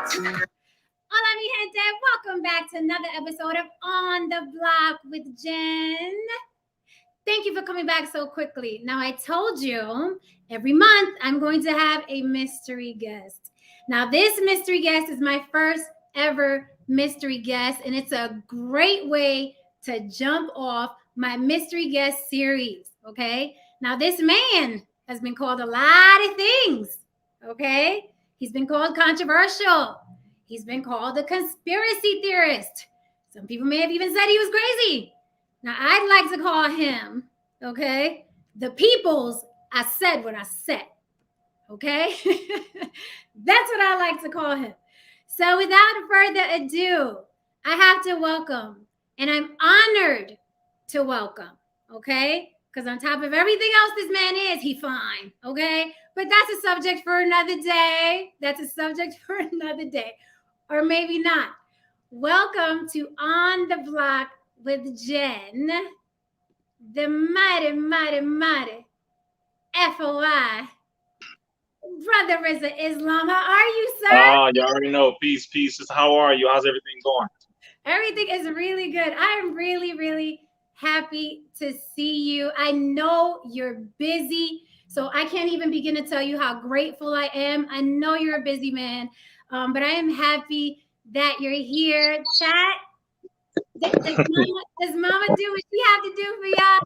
Hola, mi gente. Welcome back to another episode of On the Block with Jen. Thank you for coming back so quickly. Now, I told you every month I'm going to have a mystery guest. Now, this mystery guest is my first ever mystery guest, and it's a great way to jump off my mystery guest series. Okay. Now, this man has been called a lot of things. Okay. He's been called controversial. He's been called a conspiracy theorist. Some people may have even said he was crazy. Now, I'd like to call him, okay, the people's I said what I said, okay? That's what I like to call him. So without further ado, I have to welcome, and I'm honored to welcome, okay? Because on top of everything else this man is, he fine, okay? But that's a subject for another day. That's a subject for another day. Or maybe not. Welcome to On the Block with Jen, the mighty, mighty, mighty FOI, Brother RIZZAISLAM. How are you, sir? Oh, you already know. Peace, peace. How are you? How's everything going? Everything is really good. I am really, really happy to see you. I know you're busy, so I can't even begin to tell you how grateful I am. I know you're a busy man, but I am happy that you're here. Chat. Does mama do what she have to do for y'all?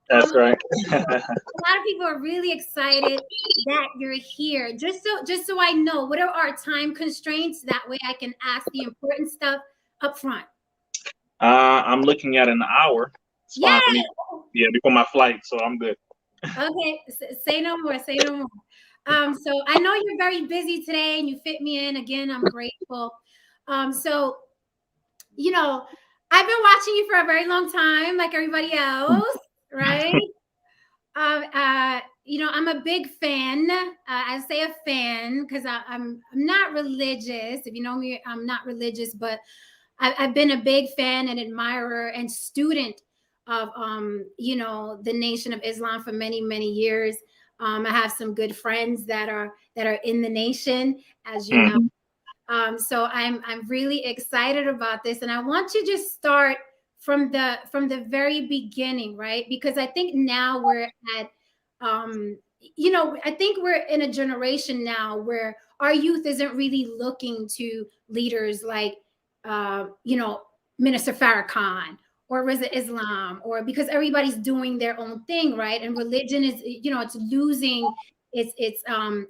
That's right. A lot of people are really excited that you're here. Just so I know, what are our time constraints? That way I can ask the important stuff up front. I'm looking at an hour. It's fine for me. Yeah, before my flight, so I'm good. Okay, say no more. Say no more. So I know you're very busy today, and you fit me in. Again, I'm grateful. So, you know, I've been watching you for a very long time, like everybody else, right? I'm a big fan. I say a fan because I'm not religious. If you know me, I'm not religious, but I've been a big fan and admirer and student of the Nation of Islam for many, many years. I have some good friends that are in the nation, as you know. So I'm really excited about this, and I want to just start from the very beginning, right? Because I think now we're at I think we're in a generation now where our youth isn't really looking to leaders like Minister Farrakhan or RIZZAISLAM, or because everybody's doing their own thing, right? And religion is, it's losing its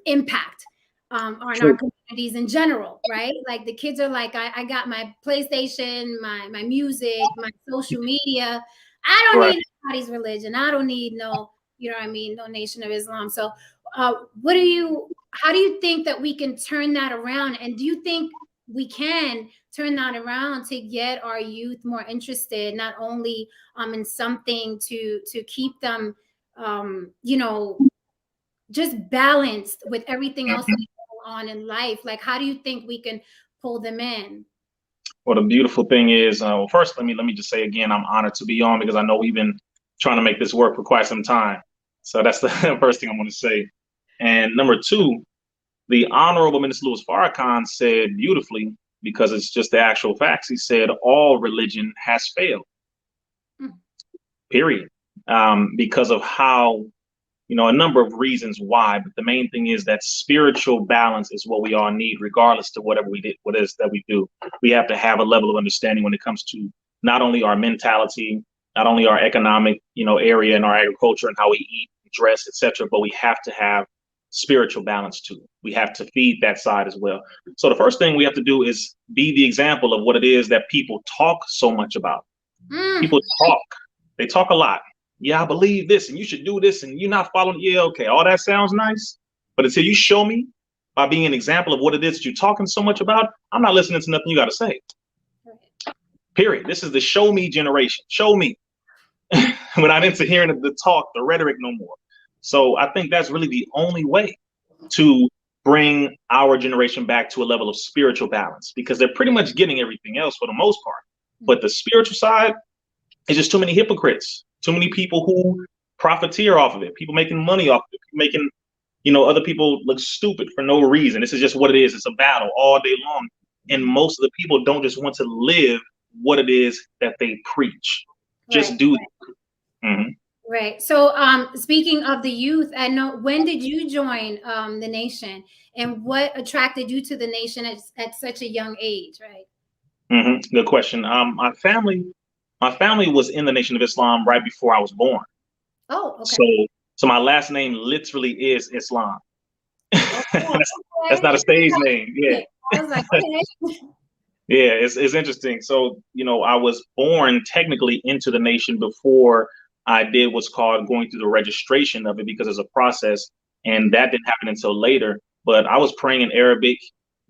impact on our communities in general, right? Like the kids are like, I got my PlayStation, my music, my social media. I don't need anybody's religion. I don't need no, no Nation of Islam. So how do you think that we can turn that around? And do you think we can turn that around to get our youth more interested, not only in something to keep them just balanced with everything else that's going on in life? Like, how do you think we can pull them in? Well, the beautiful thing is, first, let me just say again, I'm honored to be on because I know we've been trying to make this work for quite some time. So that's the first thing I want to say. And number two, the Honorable Minister Louis Farrakhan said beautifully, because it's just the actual facts. He said all religion has failed. Period. Because of how, a number of reasons why, but the main thing is that spiritual balance is what we all need, regardless to whatever we did, what it is that we do. We have to have a level of understanding when it comes to not only our mentality, not only our economic, area and our agriculture and how we eat, dress, etc., but we have to have spiritual balance too. We have to feed that side as well. So the first thing we have to do is be the example of what it is that people talk so much about. People talk. They talk a lot. Yeah, I believe this, and you should do this, and you're not following. Yeah, okay, all that sounds nice, but until you show me by being an example of what it is that you're talking so much about, I'm not listening to nothing you got to say. Period. This is the show me generation. Show me. We're not into hearing the talk, the rhetoric no more. So I think that's really the only way to bring our generation back to a level of spiritual balance, because they're pretty much getting everything else for the most part. But the spiritual side is just too many hypocrites. Too many people who profiteer off of it, people making money off of it, making, other people look stupid for no reason. This is just what it is. It's a battle all day long. And most of the people don't just want to live what it is that they preach. Just do it. Mm-hmm. Right. So, speaking of the youth, I know, when did you join the nation, and what attracted you to the nation at such a young age? Right. Mm-hmm. Good question. My family was in the Nation of Islam right before I was born. Oh, okay. So my last name literally is Islam. Oh, That's not a stage name. Yeah. I was like, okay. Yeah, it's interesting. So, I was born technically into the nation before I did what's called going through the registration of it, because it's a process, and that didn't happen until later. But I was praying in Arabic,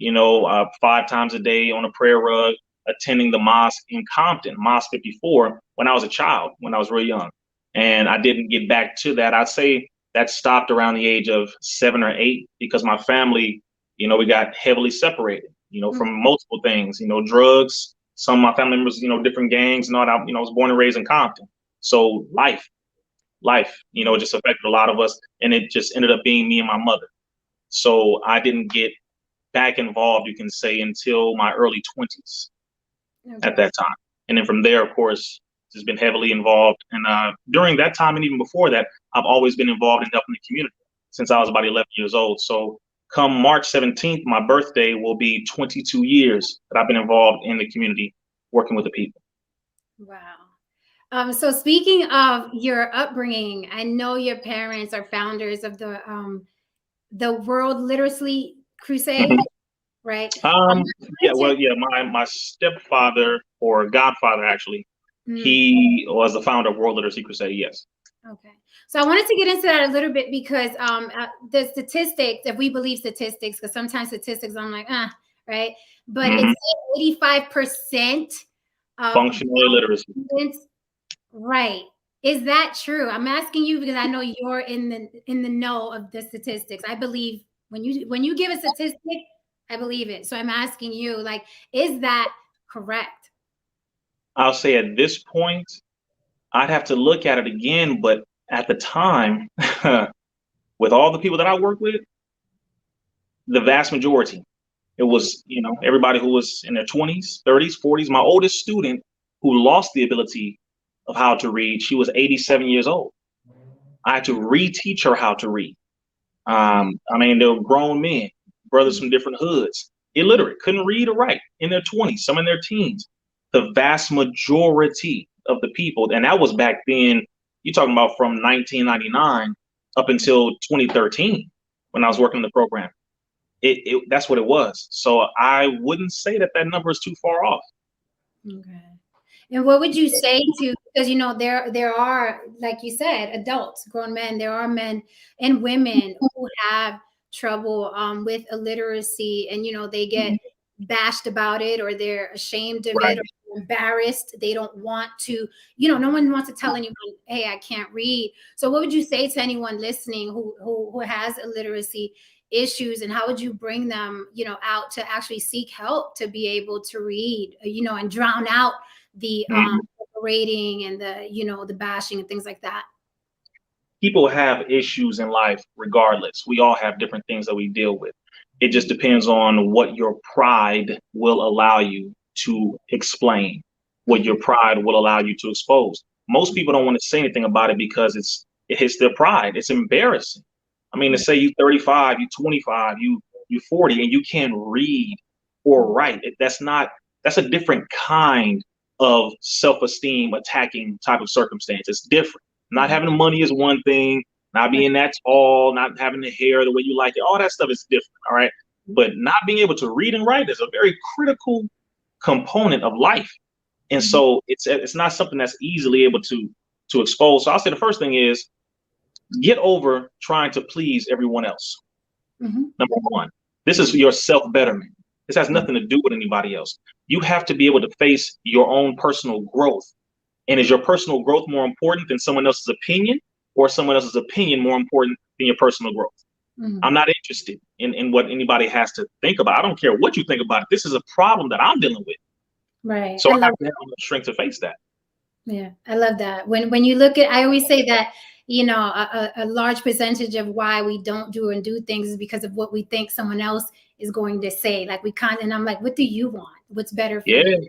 5 times a day on a prayer rug, attending the mosque in Compton, Mosque 54, when I was a child, when I was real young. And I didn't get back to that. I'd say that stopped around the age of 7 or 8, because my family, we got heavily separated, from multiple things, drugs. Some of my family members, different gangs and all that. I was born and raised in Compton. So life, just affected a lot of us. And it just ended up being me and my mother. So I didn't get back involved, you can say, until my early 20s at that time. And then from there, of course, just been heavily involved. And during that time, and even before that, I've always been involved in helping the community since I was about 11 years old. So come March 17th, my birthday, will be 22 years that I've been involved in the community, working with the people. Wow. So speaking of your upbringing, I know your parents are founders of the World Literacy Crusade, right? My stepfather, or godfather, actually, he was the founder of World Literacy Crusade. Yes. Okay. So I wanted to get into that a little bit, because the statistics, if we believe statistics, because sometimes statistics, I'm like, right? But it's 85% of functional illiteracy. Right. Is that true? I'm asking you because I know you're in the know of the statistics. I believe when you give a statistic, I believe it. So I'm asking you, like, is that correct? I'll say at this point, I'd have to look at it again, but at the time, with all the people that I work with, the vast majority, it was, everybody who was in their 20s, 30s, 40s. My oldest student, who lost the ability of how to read, she was 87 years old. I had to reteach her how to read. They were grown men, brothers from different hoods, illiterate, couldn't read or write, in their 20s, some in their teens. The vast majority of the people, and that was back then, you're talking about from 1999 up until 2013, when I was working in the program. That's what it was. So I wouldn't say that number is too far off. Okay. And what would you say to, because there are, like you said, adults, grown men, there are men and women who have trouble with illiteracy, and they get bashed about it, or they're ashamed of it, or embarrassed. They don't want to, no one wants to tell anyone, hey, I can't read. So what would you say to anyone listening who has illiteracy issues, and how would you bring them, out to actually seek help to be able to read, and drown out the rating and the bashing and things like that? People have issues in life regardless. We all have different things that we deal with. It just depends on what your pride will allow you to explain, what your pride will allow you to expose. Most people don't want to say anything about it because it hits their pride. It's embarrassing. To say you 35, you 25, you 40, and you can't read or write, that's a different kind of self-esteem attacking type of circumstance. It's different. Not having the money is one thing, not being that tall, not having the hair the way you like it, all that stuff is different, all right? But not being able to read and write is a very critical component of life. And so it's not something that's easily able to expose. So I'll say the first thing is, get over trying to please everyone else. Number one, this is your self-betterment. This has nothing to do with anybody else. You have to be able to face your own personal growth. And is your personal growth more important than someone else's opinion, or someone else's opinion more important than your personal growth? I'm not interested in what anybody has to think about. I don't care what you think about it. This is a problem that I'm dealing with. Right. So I have to have enough strength to face that. Yeah, I love that. When you look at, I always say that, a large percentage of why we don't do things is because of what we think someone else is going to say. Like we can't, and I'm like, what do you want? What's better for Yeah. you?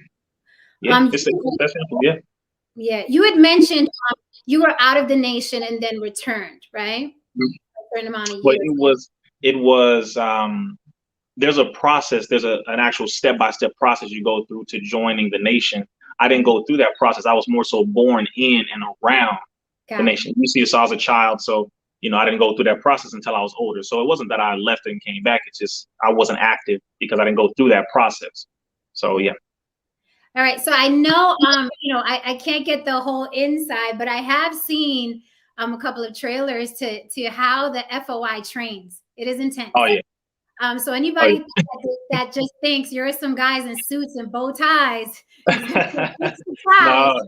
Yeah. It's that simple. Yeah. Yeah. You had mentioned you were out of the nation and then returned, right? A certain amount of Well, years. it was there's a process, there's an actual step-by-step process you go through to joining the nation. I didn't go through that process. I was more so born in and around the nation. You see, so I was a child, so I didn't go through that process until I was older. So it wasn't that I left and came back. It's just I wasn't active because I didn't go through that process. So yeah. All right. So I know, I can't get the whole inside, but I have seen a couple of trailers to how the FOI trains. It is intense. Oh yeah. So anybody that just thinks you're some guys in suits and bow ties, No.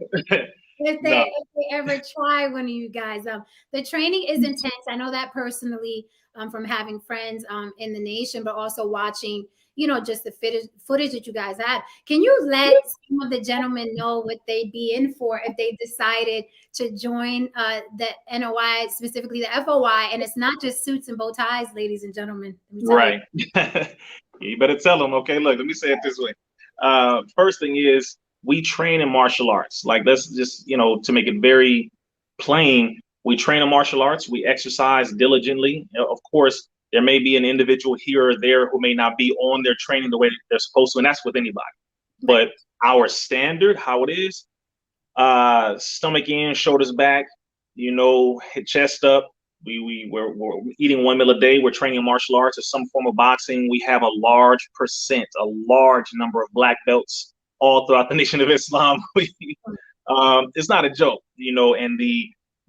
if they ever try one of you guys. The training is intense. I know that personally, from having friends in the nation, but also watching, just the footage that you guys had. Can you let some of the gentlemen know what they'd be in for if they decided to join the NOI, specifically the FOI? And it's not just suits and bow ties, ladies and gentlemen. Right. You better tell them. Okay, look, let me say it this way. First thing is, we train in martial arts. Like, let's just, to make it very plain, we train in martial arts. We exercise diligently. Of course, there may be an individual here or there who may not be on their training the way they're supposed to, and that's with anybody. But our standard, how it is, stomach in, shoulders back, chest up. We're eating 1 meal a day. We're training martial arts or some form of boxing. We have a large number of black belts all throughout the Nation of Islam. It's not a joke, and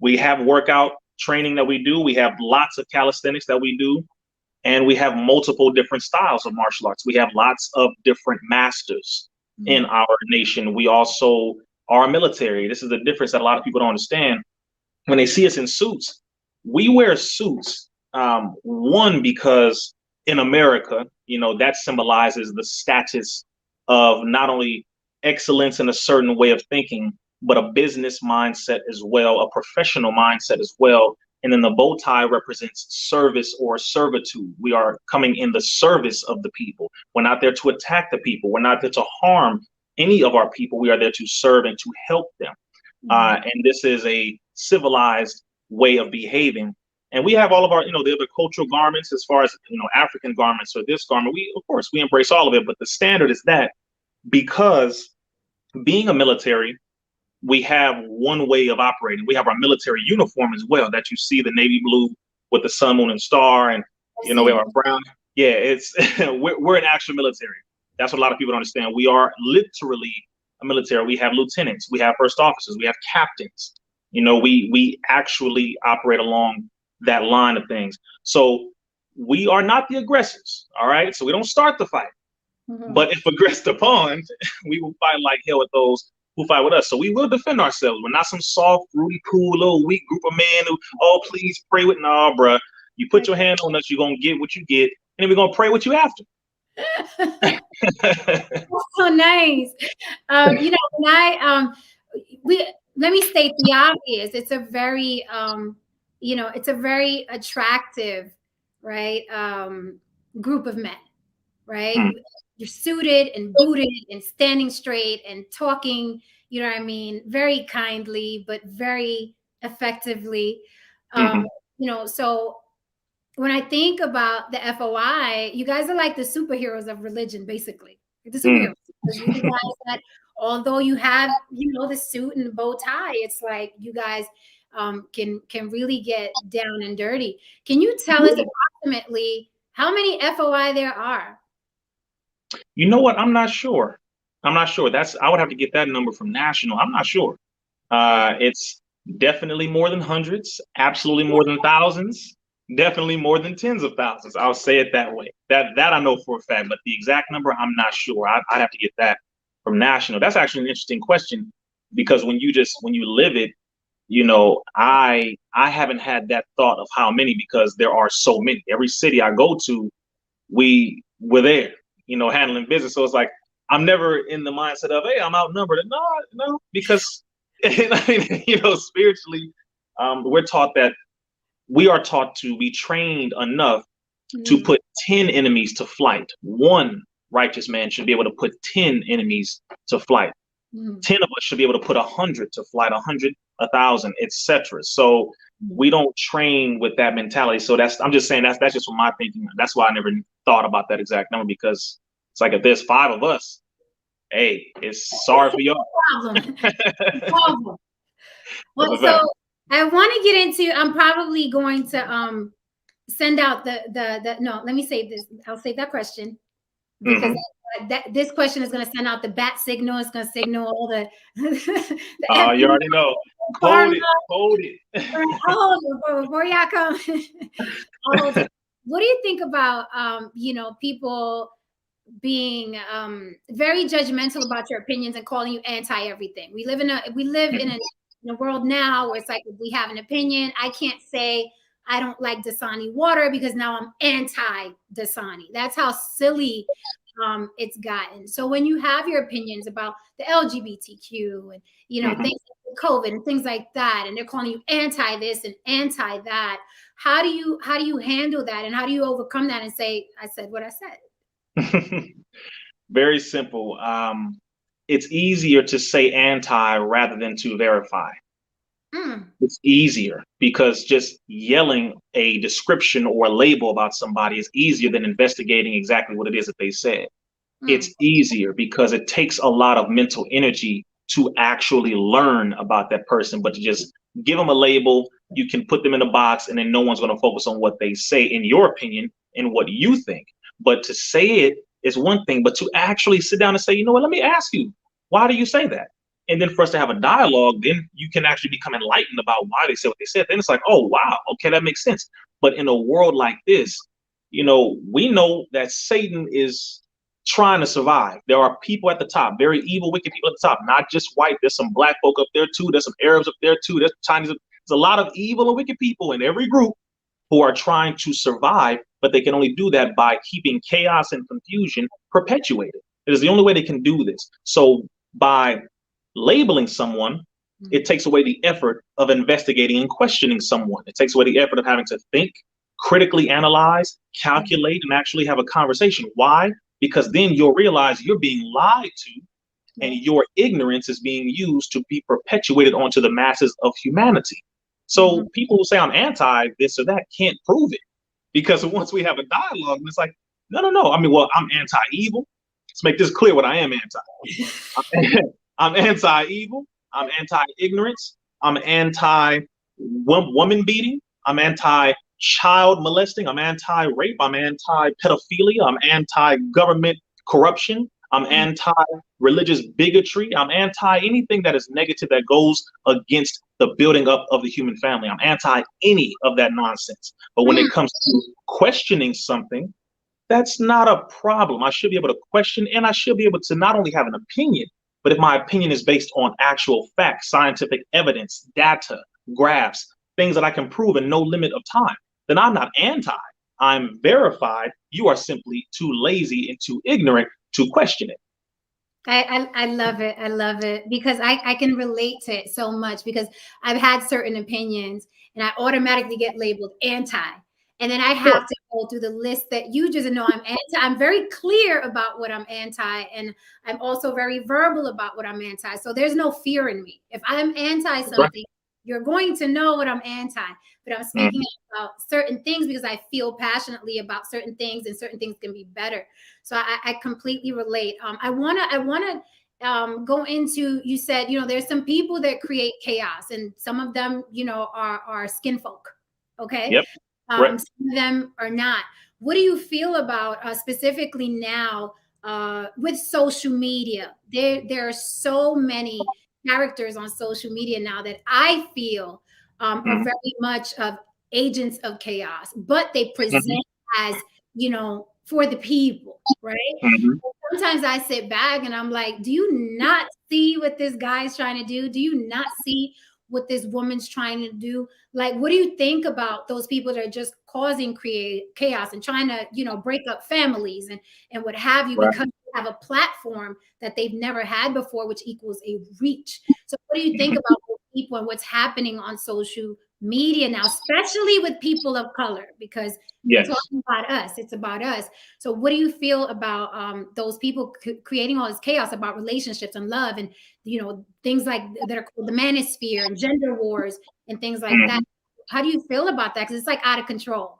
we have workout training that we do. We have lots of calisthenics that we do, and we have multiple different styles of martial arts. We have lots of different masters in our nation. We also are military. This is the difference that a lot of people don't understand. When they see us in suits, we wear suits, one, because in America, that symbolizes the status of not only excellence in a certain way of thinking, but a business mindset as well, a professional mindset as well. And then the bow tie represents service or servitude. We are coming in the service of the people. We're not there to attack the people. We're not there to harm any of our people. We are there to serve and to help them. And this is a civilized way of behaving. And we have all of our, the other cultural garments, as far as, African garments or this garment. Of course, we embrace all of it. But the standard is that, because being a military, we have one way of operating. We have our military uniform as well, that you see, the navy blue with the sun, moon, and star. And, we have our brown. Yeah, it's we're an actual military. That's what a lot of people don't understand. We are literally a military. We have lieutenants, we have first officers, we have captains. We actually operate along that line of things. So we are not the aggressors. All right. So we don't start the fight. But if aggressed upon, we will fight like hell with those who fight with us. So we will defend ourselves. We're not some soft, Rudy Poo, little weak group of men who, please pray with. No, bruh. You put your hand on us, you're going to get what you get. And then we're going to pray with you after. So nice. Let me state the obvious. It's a very, it's a very attractive, right, group of men, right? You're suited and booted and standing straight and talking, very kindly, but very effectively. So when I think about the FOI, you guys are like the superheroes of religion, basically. The superheroes. You're the guys that, although you have, the suit and the bow tie, it's like you guys can really get down and dirty. Can you tell us approximately how many FOI there are? You know what? I'm not sure. I would have to get that number from national. I'm not sure. It's definitely more than hundreds, absolutely more than thousands, definitely more than tens of thousands. I'll say it that way. That I know for a fact, but the exact number, I'm not sure. I'd have to get that from national. That's actually an interesting question, because when you live it, I haven't had that thought of how many, because there are so many. Every city I go to, we're there, handling business. So it's like, I'm never in the mindset of, hey, I'm outnumbered. No, because spiritually, we are taught to be trained enough to put 10 enemies to flight. One righteous man should be able to put 10 enemies to flight. 10 of us should be able to put 100 to flight, 100, 1,000, etc. So we don't train with that mentality. So I'm just saying that's just from my thinking. That's why I never thought about that exact number, because it's like if there's 5 of us, hey, it's sorry for y'all. Problem. Well, so I want to get into. I'm probably going to send out the no. Let me save this. I'll save that question because this question is going to send out the bat signal. It's going to signal all the. You already know. Hold it. Before y'all come. What do you think about people being very judgmental about your opinions and calling you anti everything? We live in a world now where it's like, if we have an opinion, I can't say I don't like Dasani water because now I'm anti Dasani. That's how silly it's gotten. So when you have your opinions about the LGBTQ and things like COVID and things like that, and they're calling you anti this and anti that, how do you handle that, and how do you overcome that and say, I said what I said? Very simple. It's easier to say anti rather than to verify. It's easier because just yelling a description or a label about somebody is easier than investigating exactly what it is that they said. It's easier because it takes a lot of mental energy to actually learn about that person, but to just give them a label, you can put them in a box, and then no one's going to focus on what they say, in your opinion, and what you think. But to say it is one thing, but to actually sit down and say, you know what, let me ask you, why do you say that? And then for us to have a dialogue, then you can actually become enlightened about why they said what they said. Then it's like, oh, wow, okay, that makes sense. But in a world like this, we know that Satan is trying to survive. There are people at the top, very evil, wicked people at the top, not just white. There's some black folk up there too. There's some Arabs up there too. There's Chinese. There's a lot of evil and wicked people in every group who are trying to survive, but they can only do that by keeping chaos and confusion perpetuated. It is the only way they can do this. So by labeling someone, it takes away the effort of investigating and questioning someone. It takes away the effort of having to think, critically analyze, calculate, and actually have a conversation. Why? Because then you'll realize you're being lied to, and your ignorance is being used to be perpetuated onto the masses of humanity. So people who say I'm anti this or that can't prove it, because once we have a dialogue, it's like, no. I mean, well, I'm anti-evil. Let's make this clear what I am anti. I'm anti-evil. I'm anti-ignorance. I'm anti-woman beating. I'm anti-child molesting. I'm anti-rape. I'm anti-pedophilia. I'm anti-government corruption. I'm anti-religious bigotry. I'm anti anything that is negative that goes against the building up of the human family. I'm anti any of that nonsense. But when it comes to questioning something, that's not a problem. I should be able to question, and I should be able to not only have an opinion, but if my opinion is based on actual facts, scientific evidence, data, graphs, things that I can prove in no limit of time, then I'm not anti. I'm verified. You are simply too lazy and too ignorant to question it. I love it. I love it because I can relate to it so much, because I've had certain opinions and I automatically get labeled anti. And then I have to go through the list that you just know I'm anti. I'm very clear about what I'm anti, and I'm also very verbal about what I'm anti. So there's no fear in me. If I'm anti something, you're going to know what I'm anti. But I'm speaking about certain things because I feel passionately about certain things, and certain things can be better. So I completely relate. I wanna go into, you said, there's some people that create chaos, and some of them, are skin folk. Okay. Yep. Some of them are not. What do you feel about specifically now with social media? There are so many characters on social media now that I feel are very much of agents of chaos, but they present as, for the people, right? Sometimes I sit back and I'm like, do you not see what this guy's trying to do? Do you not see what this woman's trying to do? Like, what do you think about those people that are just causing chaos and trying to, break up families and what have you, because they have a platform that they've never had before, which equals a reach. So what do you think about those people and what's happening on social media now, especially with people of color, because Yes. we're talking about us. It's about us. So what do you feel about those people creating all this chaos about relationships and love and, you know, things like that are called the manosphere and gender wars and things like that? How do you feel about that? Because it's like out of control.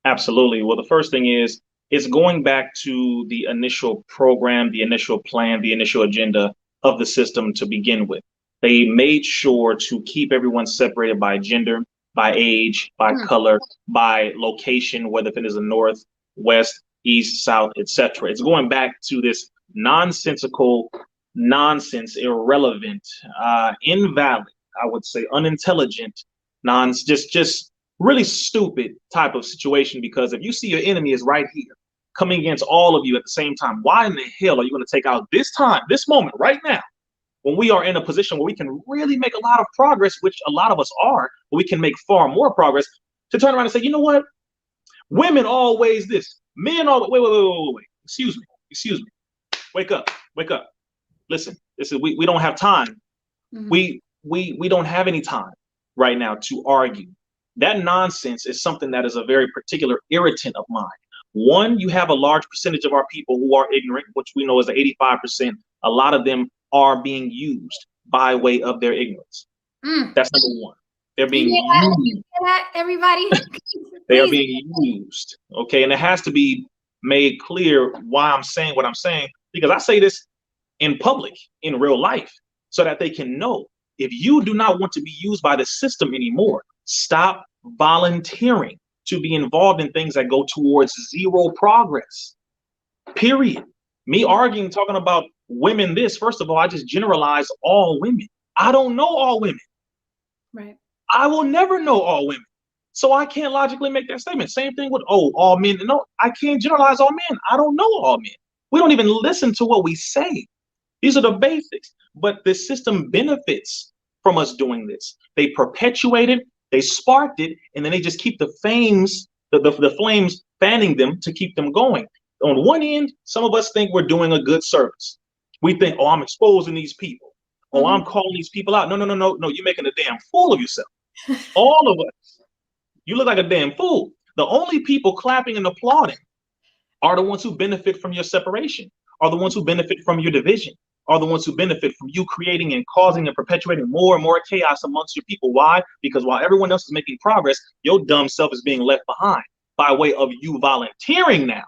Absolutely. Well, the first thing is, it's going back to the initial program, the initial plan, the initial agenda of the system to begin with. They made sure to keep everyone separated by gender, by age, by color, by location, whether it is the north, west, east, south, etc. It's going back to this nonsensical, nonsense, irrelevant, invalid, I would say, unintelligent, just really stupid type of situation. Because if you see your enemy is right here coming against all of you at the same time, why in the hell are you going to take out this time, this moment right now, when we are in a position where we can really make a lot of progress, which a lot of us are, but we can make far more progress, to turn around and say, you know what, women always this, men always, wait, excuse me, wake up, listen, we don't have time. We don't have any time right now to argue. That nonsense is something that is a very particular irritant of mine. One, you have a large percentage of our people who are ignorant, which we know is 85%. A lot of them are being used by way of their ignorance. That's number one. They're being used. Everybody. They are being used. Okay. And it has to be made clear why I'm saying what I'm saying, because I say this in public, in real life, so that they can know, if you do not want to be used by the system anymore, stop volunteering to be involved in things that go towards zero progress. Period. Me arguing, talking about women this, first of all, I just generalize all women. I don't know all women. Right. I will never know all women. So I can't logically make that statement. Same thing with, all men. No, I can't generalize all men. I don't know all men. We don't even listen to what we say. These are the basics. But the system benefits from us doing this. They perpetuate it, they sparked it, and then they just keep the flames, the flames fanning them to keep them going. On one end, some of us think we're doing a good service. We think, I'm exposing these people. I'm calling these people out. No, you're making a damn fool of yourself. All of us. You look like a damn fool. The only people clapping and applauding are the ones who benefit from your separation, are the ones who benefit from your division, are the ones who benefit from you creating and causing and perpetuating more and more chaos amongst your people. Why? Because while everyone else is making progress, your dumb self is being left behind by way of you volunteering now.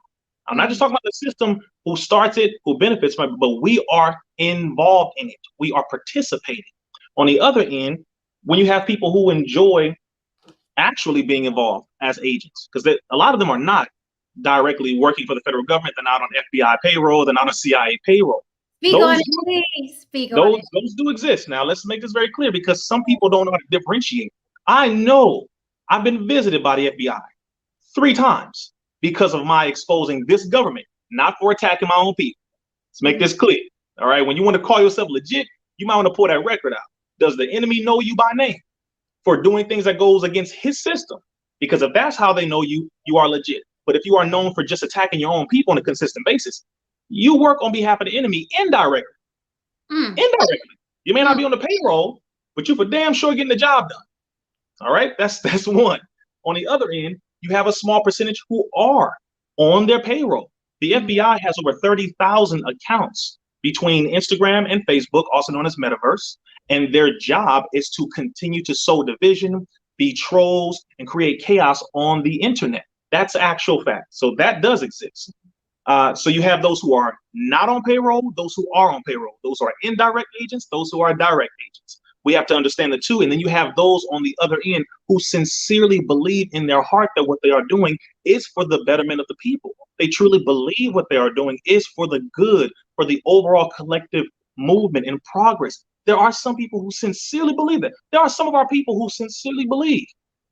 I'm not just talking about the system who starts it, who benefits from it, but we are involved in it. We are participating. On the other end, when you have people who enjoy actually being involved as agents, because a lot of them are not directly working for the federal government. They're not on FBI payroll. They're not on CIA payroll. Speak on it, please. Speak on it. Those do exist. Now, let's make this very clear, because some people don't know how to differentiate. I know I've been visited by the FBI 3 times because of my exposing this government, not for attacking my own people. Let's make this clear. All right. When you want to call yourself legit, you might want to pull that record out. Does the enemy know you by name for doing things that goes against his system? Because if that's how they know you, you are legit. But if you are known for just attacking your own people on a consistent basis, you work on behalf of the enemy indirectly. Indirectly. You may not be on the payroll, but you for damn sure getting the job done. All right. That's one. On the other end, you have a small percentage who are on their payroll. The FBI has over 30,000 accounts between Instagram and Facebook, also known as Metaverse. And their job is to continue to sow division, be trolls, and create chaos on the internet. That's actual fact. So that does exist. So you have those who are not on payroll, those who are on payroll, those who are indirect agents, those who are direct agents. We have to understand the two. And then you have those on the other end who sincerely believe in their heart that what they are doing is for the betterment of the people. They truly believe what they are doing is for the good, for the overall collective movement and progress. There are some people who sincerely believe that. There are some of our people who sincerely believe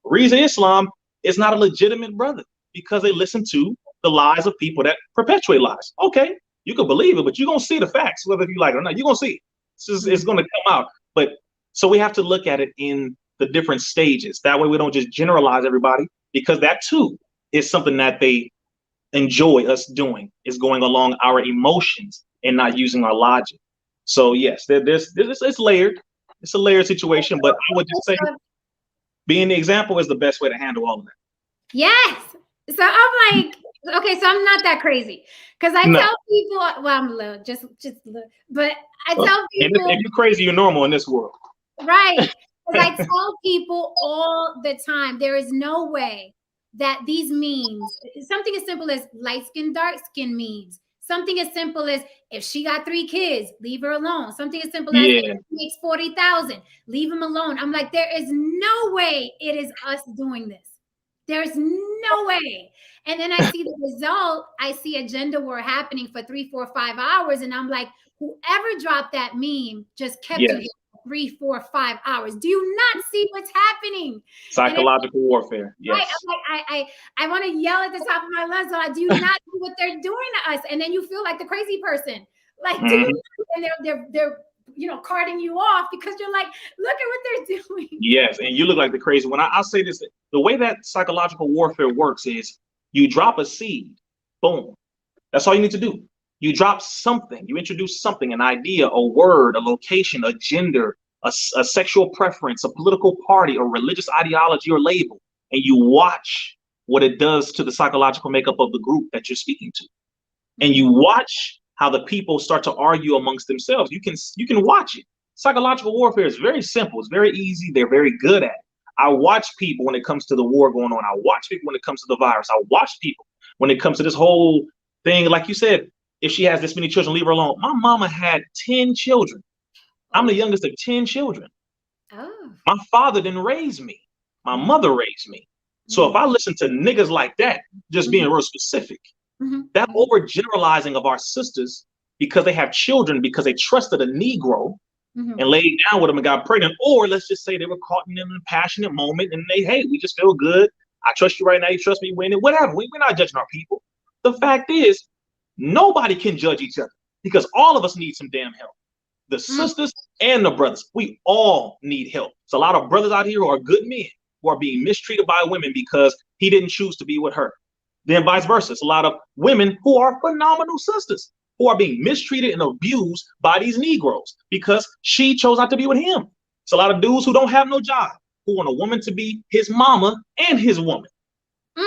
RIZZAISLAM is not a legitimate brother because they listen to the lies of people that perpetuate lies. Okay, you can believe it, but you're going to see the facts, whether you like it or not. You're going to see it. It's going to come out. But so we have to look at it in the different stages. That way we don't just generalize everybody, because that too is something that they enjoy us doing, is going along our emotions and not using our logic. So yes, it's layered. It's a layered situation, but I would just say Being the example is the best way to handle all of that. Yes. So I'm like, okay, so I'm not that crazy because I No. tell people, well, I'm a little, just a little, but I And tell people, if you're crazy, you're normal in this world. right? Because I tell people all the time, there is no way that these memes, something as simple as light skin, dark skin memes, something as simple as if she got 3 kids, leave her alone. Something as simple as if Yeah. she makes 40,000, leave him alone. I'm like, there is no way it is us doing this. There's no way. And then I see the result. I see a gender war happening for 3, 4, 5 hours. And I'm like, whoever dropped that meme just kept you Yes. here 3, 4, 5 hours. Do you not see what's happening? Psychological warfare. Right. Yes. I'm like, I want to yell at the top of my lungs. I do not do what they're doing to us. And then you feel like the crazy person. Like, do you and they're carting you off because you're like, look at what they're doing. Yes, and you look like the crazy one. I'll say this: the way that psychological warfare works is you drop a seed, boom. That's all you need to do. You drop something, you introduce something, an idea, a word, a location, a gender, a sexual preference, a political party, or religious ideology or label, and you watch what it does to the psychological makeup of the group that you're speaking to. And you watch how the people start to argue amongst themselves. You can watch it. Psychological warfare is very simple. It's very easy. They're very good at it. I watch people when it comes to the war going on. I watch people when it comes to the virus. I watch people when it comes to this whole thing. Like you said, if she has this many children, leave her alone. My mama had 10 children. I'm the youngest of 10 children. Oh. My father didn't raise me. My mother raised me. So if I listen to niggas like that, just being real specific, that overgeneralizing of our sisters because they have children because they trusted a Negro and laid down with them and got pregnant, or let's just say they were caught in a passionate moment and hey, we just feel good. I trust you right now. You trust me. Win it. Whatever. We're not judging our people. The fact is, nobody can judge each other because all of us need some damn help. The sisters and the brothers, we all need help. There's a lot of brothers out here who are good men who are being mistreated by women because he didn't choose to be with her. Then vice versa. It's a lot of women who are phenomenal sisters who are being mistreated and abused by these Negroes because she chose not to be with him. It's a lot of dudes who don't have no job, who want a woman to be his mama and his woman.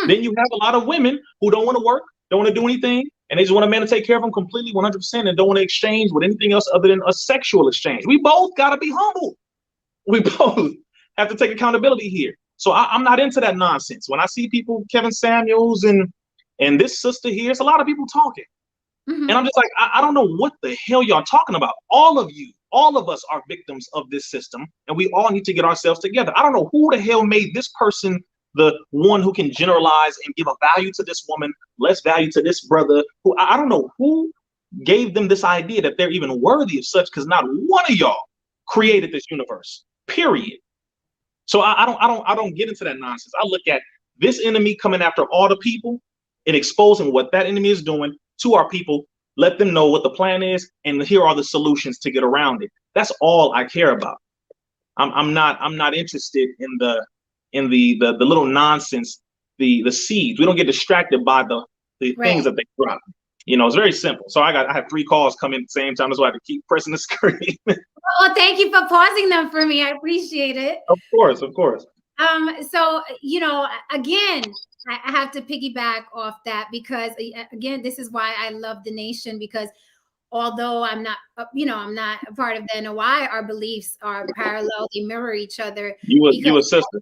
Then you have a lot of women who don't want to work, don't want to do anything, and they just want a man to take care of them completely 100% and don't want to exchange with anything else other than a sexual exchange. We both got to be humble. We both have to take accountability here. So I'm not into that nonsense. When I see people, Kevin Samuels and this sister here, it's a lot of people talking. And I'm just like, I don't know what the hell y'all talking about. All of us are victims of this system, and we all need to get ourselves together. I don't know who the hell made this person the one who can generalize and give a value to this woman, less value to this brother. Who I don't know who gave them this idea that they're even worthy of such, because not one of y'all created this universe. Period. So I don't get into that nonsense. I look at this enemy coming after all the people and exposing what that enemy is doing to our people. Let them know what the plan is, and here are the solutions to get around it. That's all I care about. I'm not interested in the little nonsense, the seeds. We don't get distracted by the things that they drop. It's very simple. So I have 3 calls coming at the same time. That's why I have to keep pressing the screen. Well, thank you for pausing them for me. I appreciate it. Of course. So, again, I have to piggyback off that because, again, this is why I love the nation, because although I'm not a part of the NOI, our beliefs are parallel. They mirror each other. You a sister.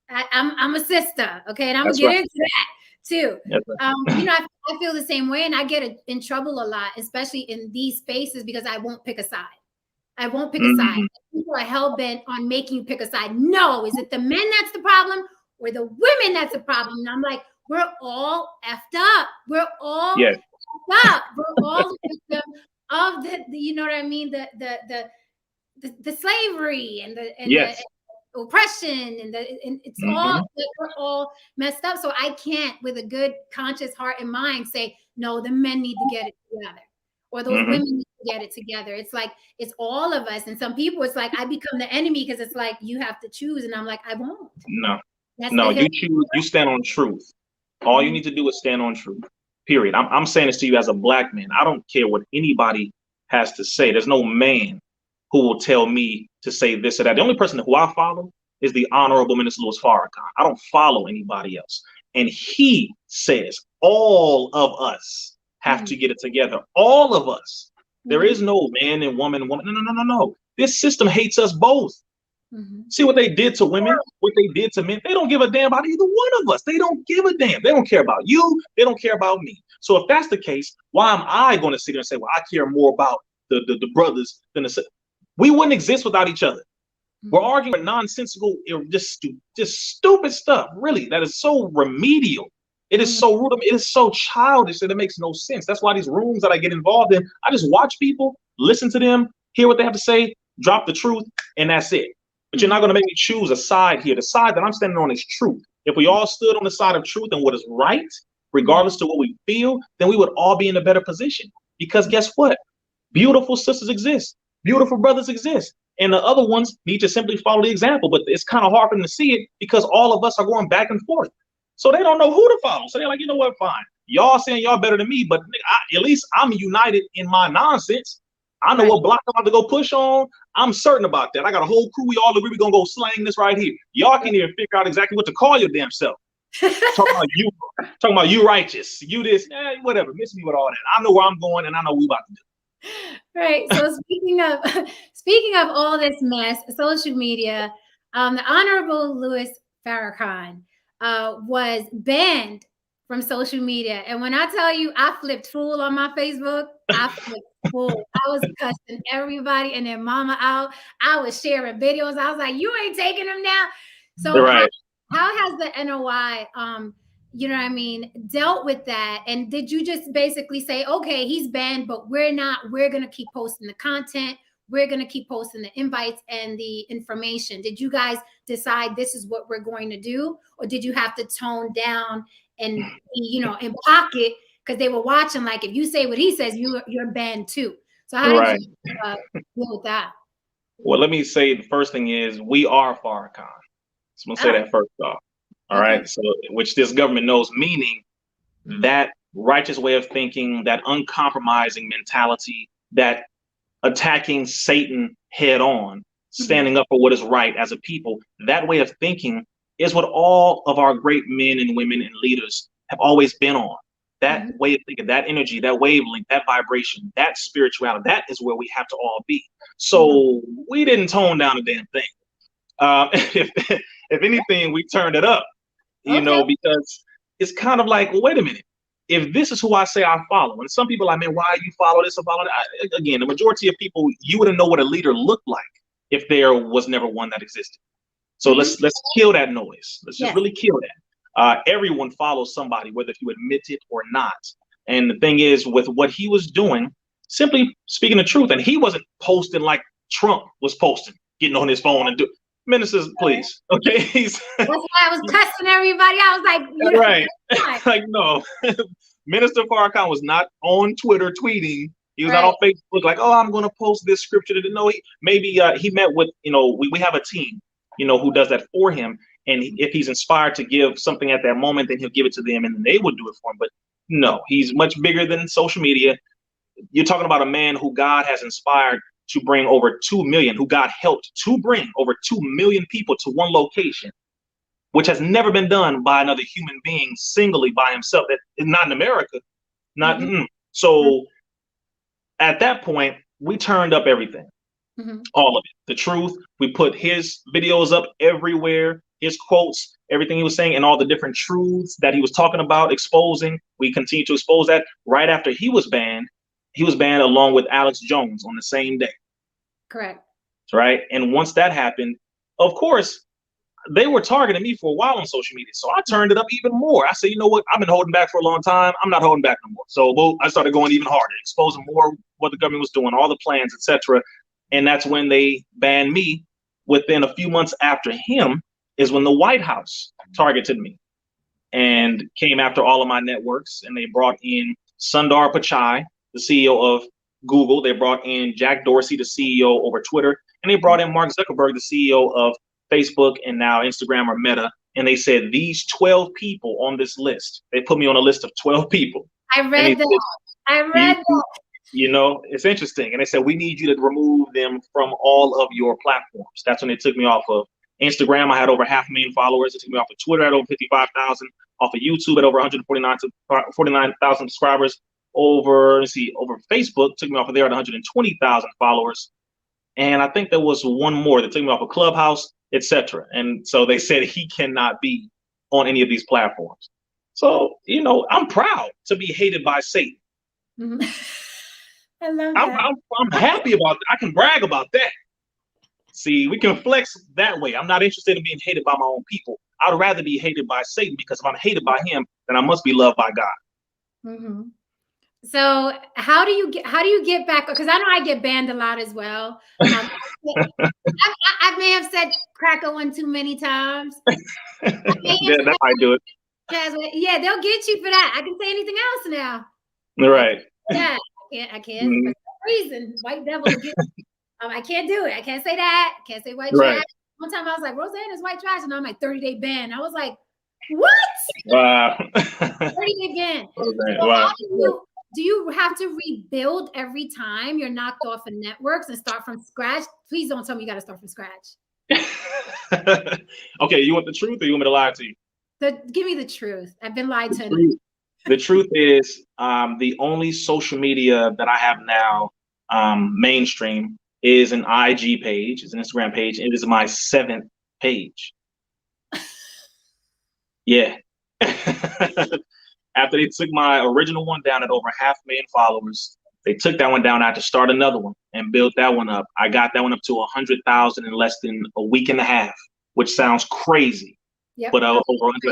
I'm a sister. Okay. And I'm going to get into that too. I feel the same way, and I get in trouble a lot, especially in these spaces, because I won't pick a side. I won't pick a side. People are hell-bent on making you pick a side. No, is it the men that's the problem or the women that's the problem? And I'm like, we're all effed up. We're all effed up. We're all victims of the you know what I mean? The slavery and the oppression and it's all, we're all messed up. So I can't, with a good conscious heart and mind, say, no, the men need to get it together. Or those women need to get it together. It's like, it's all of us. And some people, it's like, I become the enemy because it's like, you have to choose. And I'm like, I won't. No, you choose, you stand on truth. All you need to do is stand on truth, period. I'm saying this to you as a Black man. I don't care what anybody has to say. There's no man who will tell me to say this or that. The only person who I follow is the Honorable Minister Louis Farrakhan. I don't follow anybody else. And he says all of us have to get it together. All of us. There is no man and woman. No, no, no, no, no. This system hates us both. See what they did to women, what they did to men. They don't give a damn about either one of us. They don't give a damn. They don't care about you. They don't care about me. So if that's the case, why am I going to sit there and say, well, I care more about the brothers than the... We wouldn't exist without each other. We're arguing nonsensical, just stupid stuff, really, that is so remedial. It is so rude. It is so childish that it makes no sense. That's why these rooms that I get involved in, I just watch people, listen to them, hear what they have to say, drop the truth, and that's it. But you're not going to make me choose a side here. The side that I'm standing on is truth. If we all stood on the side of truth and what is right, regardless to what we feel, then we would all be in a better position. Because guess what? Beautiful sisters exist. Beautiful brothers exist. And the other ones need to simply follow the example. But it's kind of hard for them to see it because all of us are going back and forth. So they don't know who to follow. So they're like, you know what, fine. Y'all saying y'all better than me, but at least I'm united in my nonsense. I know what block I'm about to go push on. I'm certain about that. I got a whole crew. We all agree we're going to go slang this right here. Y'all can't even figure out exactly what to call your damn self. Talking about you righteous, you this, whatever. Miss me with all that. I know where I'm going and I know what we about to do. Right. So speaking of all this mess, social media, the Honorable Louis Farrakhan was banned from social media. And when I tell you I flipped fool on my Facebook, I flipped fool. I was cussing everybody and their mama out. I was sharing videos. I was like, you ain't taking them now. So how has the NOI you know what I mean, dealt with that? And did you just basically say, okay, he's banned, but we're going to keep posting the content. We're going to keep posting the invites and the information. Did you guys decide this is what we're going to do? Or did you have to tone down and be, in pocket? Because they were watching, like, if you say what he says, you're banned too. So how did you deal with that? Well, let me say the first thing is we are Farrakhan. So I'm going to say that first off. All right. So, which this government knows, meaning that righteous way of thinking, that uncompromising mentality, that attacking Satan head on, standing up for what is right as a people, that way of thinking is what all of our great men and women and leaders have always been on. That way of thinking, that energy, that wavelength, that vibration, that spirituality, that is where we have to all be. So we didn't tone down a damn thing. If anything, we turned it up. Because it's kind of like, well, wait a minute. If this is who I say I follow, and some people are like, man, why you follow this or follow that? Again, the majority of people, you wouldn't know what a leader looked like if there was never one that existed. So let's kill that noise. Let's just really kill that. Everyone follows somebody, whether you admit it or not. And the thing is, with what he was doing, simply speaking the truth, and he wasn't posting like Trump was posting, getting on his phone and do. Ministers, please. Okay. That's why I was cussing everybody. I was like, right. Like, no. Minister Farrakhan was not on Twitter tweeting. He was not on Facebook like, oh, I'm going to post this scripture. No, he met with, we have a team, who does that for him. And if he's inspired to give something at that moment, then he'll give it to them and they will do it for him. But no, he's much bigger than social media. You're talking about a man who God has inspired to bring over 2 million, who God helped to bring over 2 million people to one location, which has never been done by another human being singly by himself. That is not in America. So at that point, we turned up everything, all of it, the truth. We put his videos up everywhere, his quotes, everything he was saying, and all the different truths that he was talking about, exposing. We continue to expose that. Right after he was banned along with Alex Jones on the same day. Correct. Right. And once that happened, of course, they were targeting me for a while on social media. So I turned it up even more. I said, you know what? I've been holding back for a long time. I'm not holding back no more. So I started going even harder, exposing more what the government was doing, all the plans, etc. And that's when they banned me. Within a few months after him is when the White House targeted me and came after all of my networks. And they brought in Sundar Pichai, the CEO of Google. They brought in Jack Dorsey, the CEO over Twitter, and they brought in Mark Zuckerberg, the CEO of Facebook and now Instagram or Meta. And they said these 12 people on this list, they put me on a list of 12 people. I read that. It's interesting. And they said, we need you to remove them from all of your platforms. That's when they took me off of Instagram, I had over 500,000 followers. It took me off of Twitter at over 55,000, off of YouTube at over 149,000 subscribers. Over Facebook, took me off of there at 120,000 followers. And I think there was one more that took me off of Clubhouse, etc. And so they said he cannot be on any of these platforms. So, I'm proud to be hated by Satan. Mm-hmm. I love that. I'm happy about that. I can brag about that. See, we can flex that way. I'm not interested in being hated by my own people. I'd rather be hated by Satan, because if I'm hated by him, then I must be loved by God. Mm-hmm. So how do you get back? Because I know I get banned a lot as well. I may have said cracker one too many times. Yeah, that might do it. Yeah, they'll get you for that. I can say anything else now. Right. Yeah, I can't for some reason. White devil. I can't do it. I can't say that. I can't say white trash. One time I was like, Roseanne is white trash, and I'm like 30-day ban. I was like, what? Wow. 30-day ban. Wow. Do you have to rebuild every time you're knocked off of networks and start from scratch? Please don't tell me you got to start from scratch. Okay, you want the truth, or you want me to lie to you? Give me the truth. I've been lied to. The truth is, the only social media that I have now, mainstream, is an IG page, is an Instagram page. It is my 7th page. Yeah. After they took my original one down at over 500,000 followers, they took that one down. I had to start another one and build that one up. I got that one up to 100,000 in less than a week and a half, which sounds crazy. Yep. But over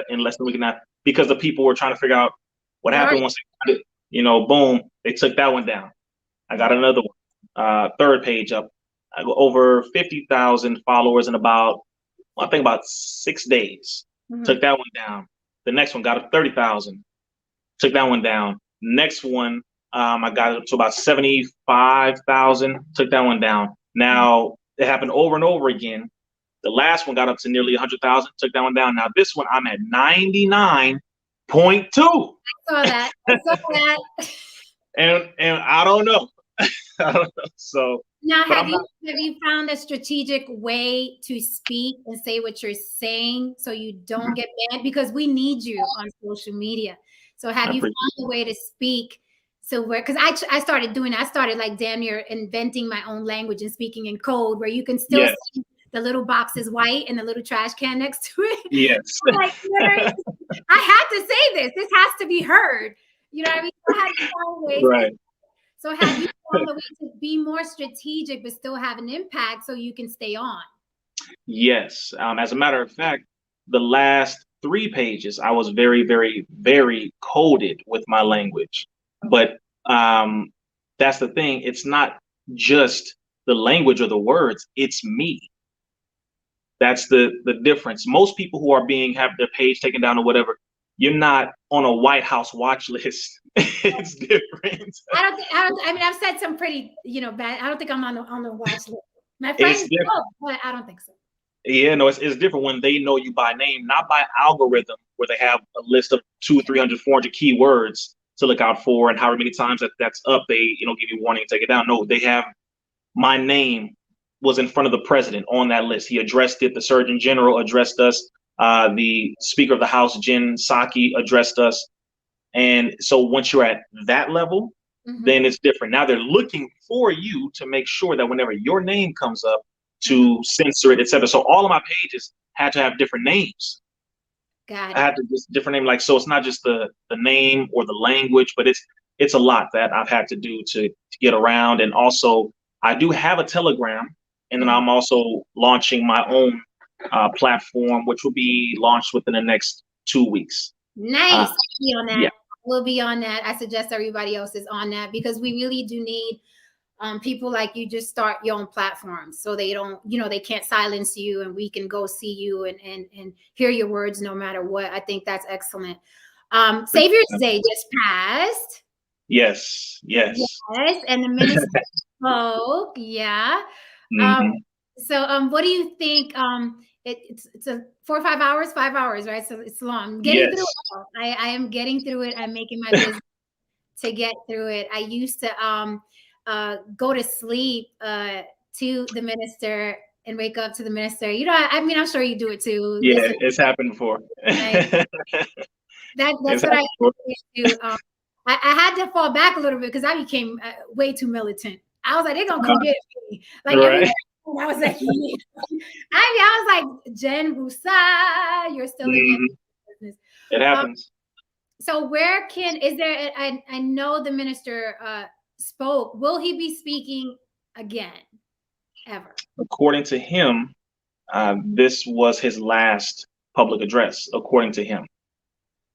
in less than a week and a half, because the people were trying to figure out what happened once they got it. Boom, they took that one down. I got another one, 3rd page up. I go over 50,000 followers in about 6 days. Mm-hmm. Took that one down. The next one got up 30,000. Took that one down. Next one, I got up to about 75,000. Took that one down. Now, it happened over and over again. The last one got up to nearly 100,000. Took that one down. Now, this one, I'm at 99.2. I saw that. And I don't know. I don't know. So now, have you found a strategic way to speak and say what you're saying so you don't get banned? Because we need you on social media. So have you found a way to speak? So because I started doing it. I started like damn near inventing my own language and speaking in code, where you can still see the little box is white and the little trash can next to it. Yes. Like, I had to say this. This has to be heard. You know what I mean? So I had to find ways. Right. So have you found a way to be more strategic but still have an impact so you can stay on? Yes. As a matter of fact, the last 3 pages, I was very, very, very coded with my language. But that's the thing. It's not just the language or the words. It's me. That's the difference. Most people who are have their page taken down or whatever, you're not on a White House watch list. It's different. I mean, I've said some pretty, bad. I don't think I'm on the watch list. My friends know, but I don't think so. Yeah, no, it's different when they know you by name, not by algorithm, where they have a list of 200, 300, 400 keywords to look out for, and however many times that's up, they give you warning and take it down. No, they have my name was in front of the president on that list. He addressed it. The Surgeon General addressed us. The Speaker of the House, Jen Psaki, addressed us. And so once you're at that level, then it's different. Now they're looking for you to make sure that whenever your name comes up, to censor it, etc. So all of my pages had to have different names. Got it. I had to just different name, so it's not just the name or the language, but it's a lot that I've had to do to get around. And also I do have a Telegram, and then I'm also launching my own platform, which will be launched within the next 2 weeks. Nice. Be on that. Yeah. We'll be on that. I suggest everybody else is on that, because we really do need people like you. Just start your own platforms so they don't, they can't silence you, and we can go see you and hear your words no matter what. I think that's excellent. Savior's Day just passed. Yes. And the minister spoke. Yeah. So what do you think? It's a 4 or 5 hours, 5 hours, right? So it's long. Getting through it. I am getting through it. I'm making my business to get through it. I used to go to sleep to the minister and wake up to the minister. You know, I mean, I'm sure you do it too. Yeah, Listen, it's happened before. like, that's what I do. I had to fall back a little bit because I became way too militant. I was like, they're gonna come get me. Like every Right. I was like, yeah. I was like, Jen Rusa, you're still in business. It happens. So where is there? I know the minister spoke. Will he be speaking again, ever? According to him, this was his last public address, according to him.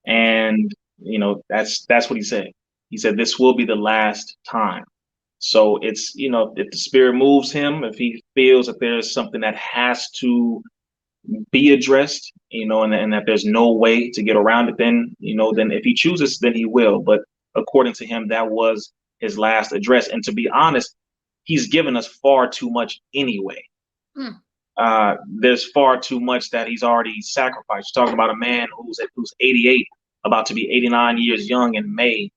And you know, that's what he said. He said this will be the last time. So it's, you know, if the spirit moves him, if he feels that there's something that has to be addressed, you know, and that there's no way to get around it, then, you know, then if he chooses, then he will. But according to him, that was his last address. And to be honest, he's given us far too much anyway. There's far too much that he's already sacrificed. You're talking about a man who's 88, about to be 89 years young in May,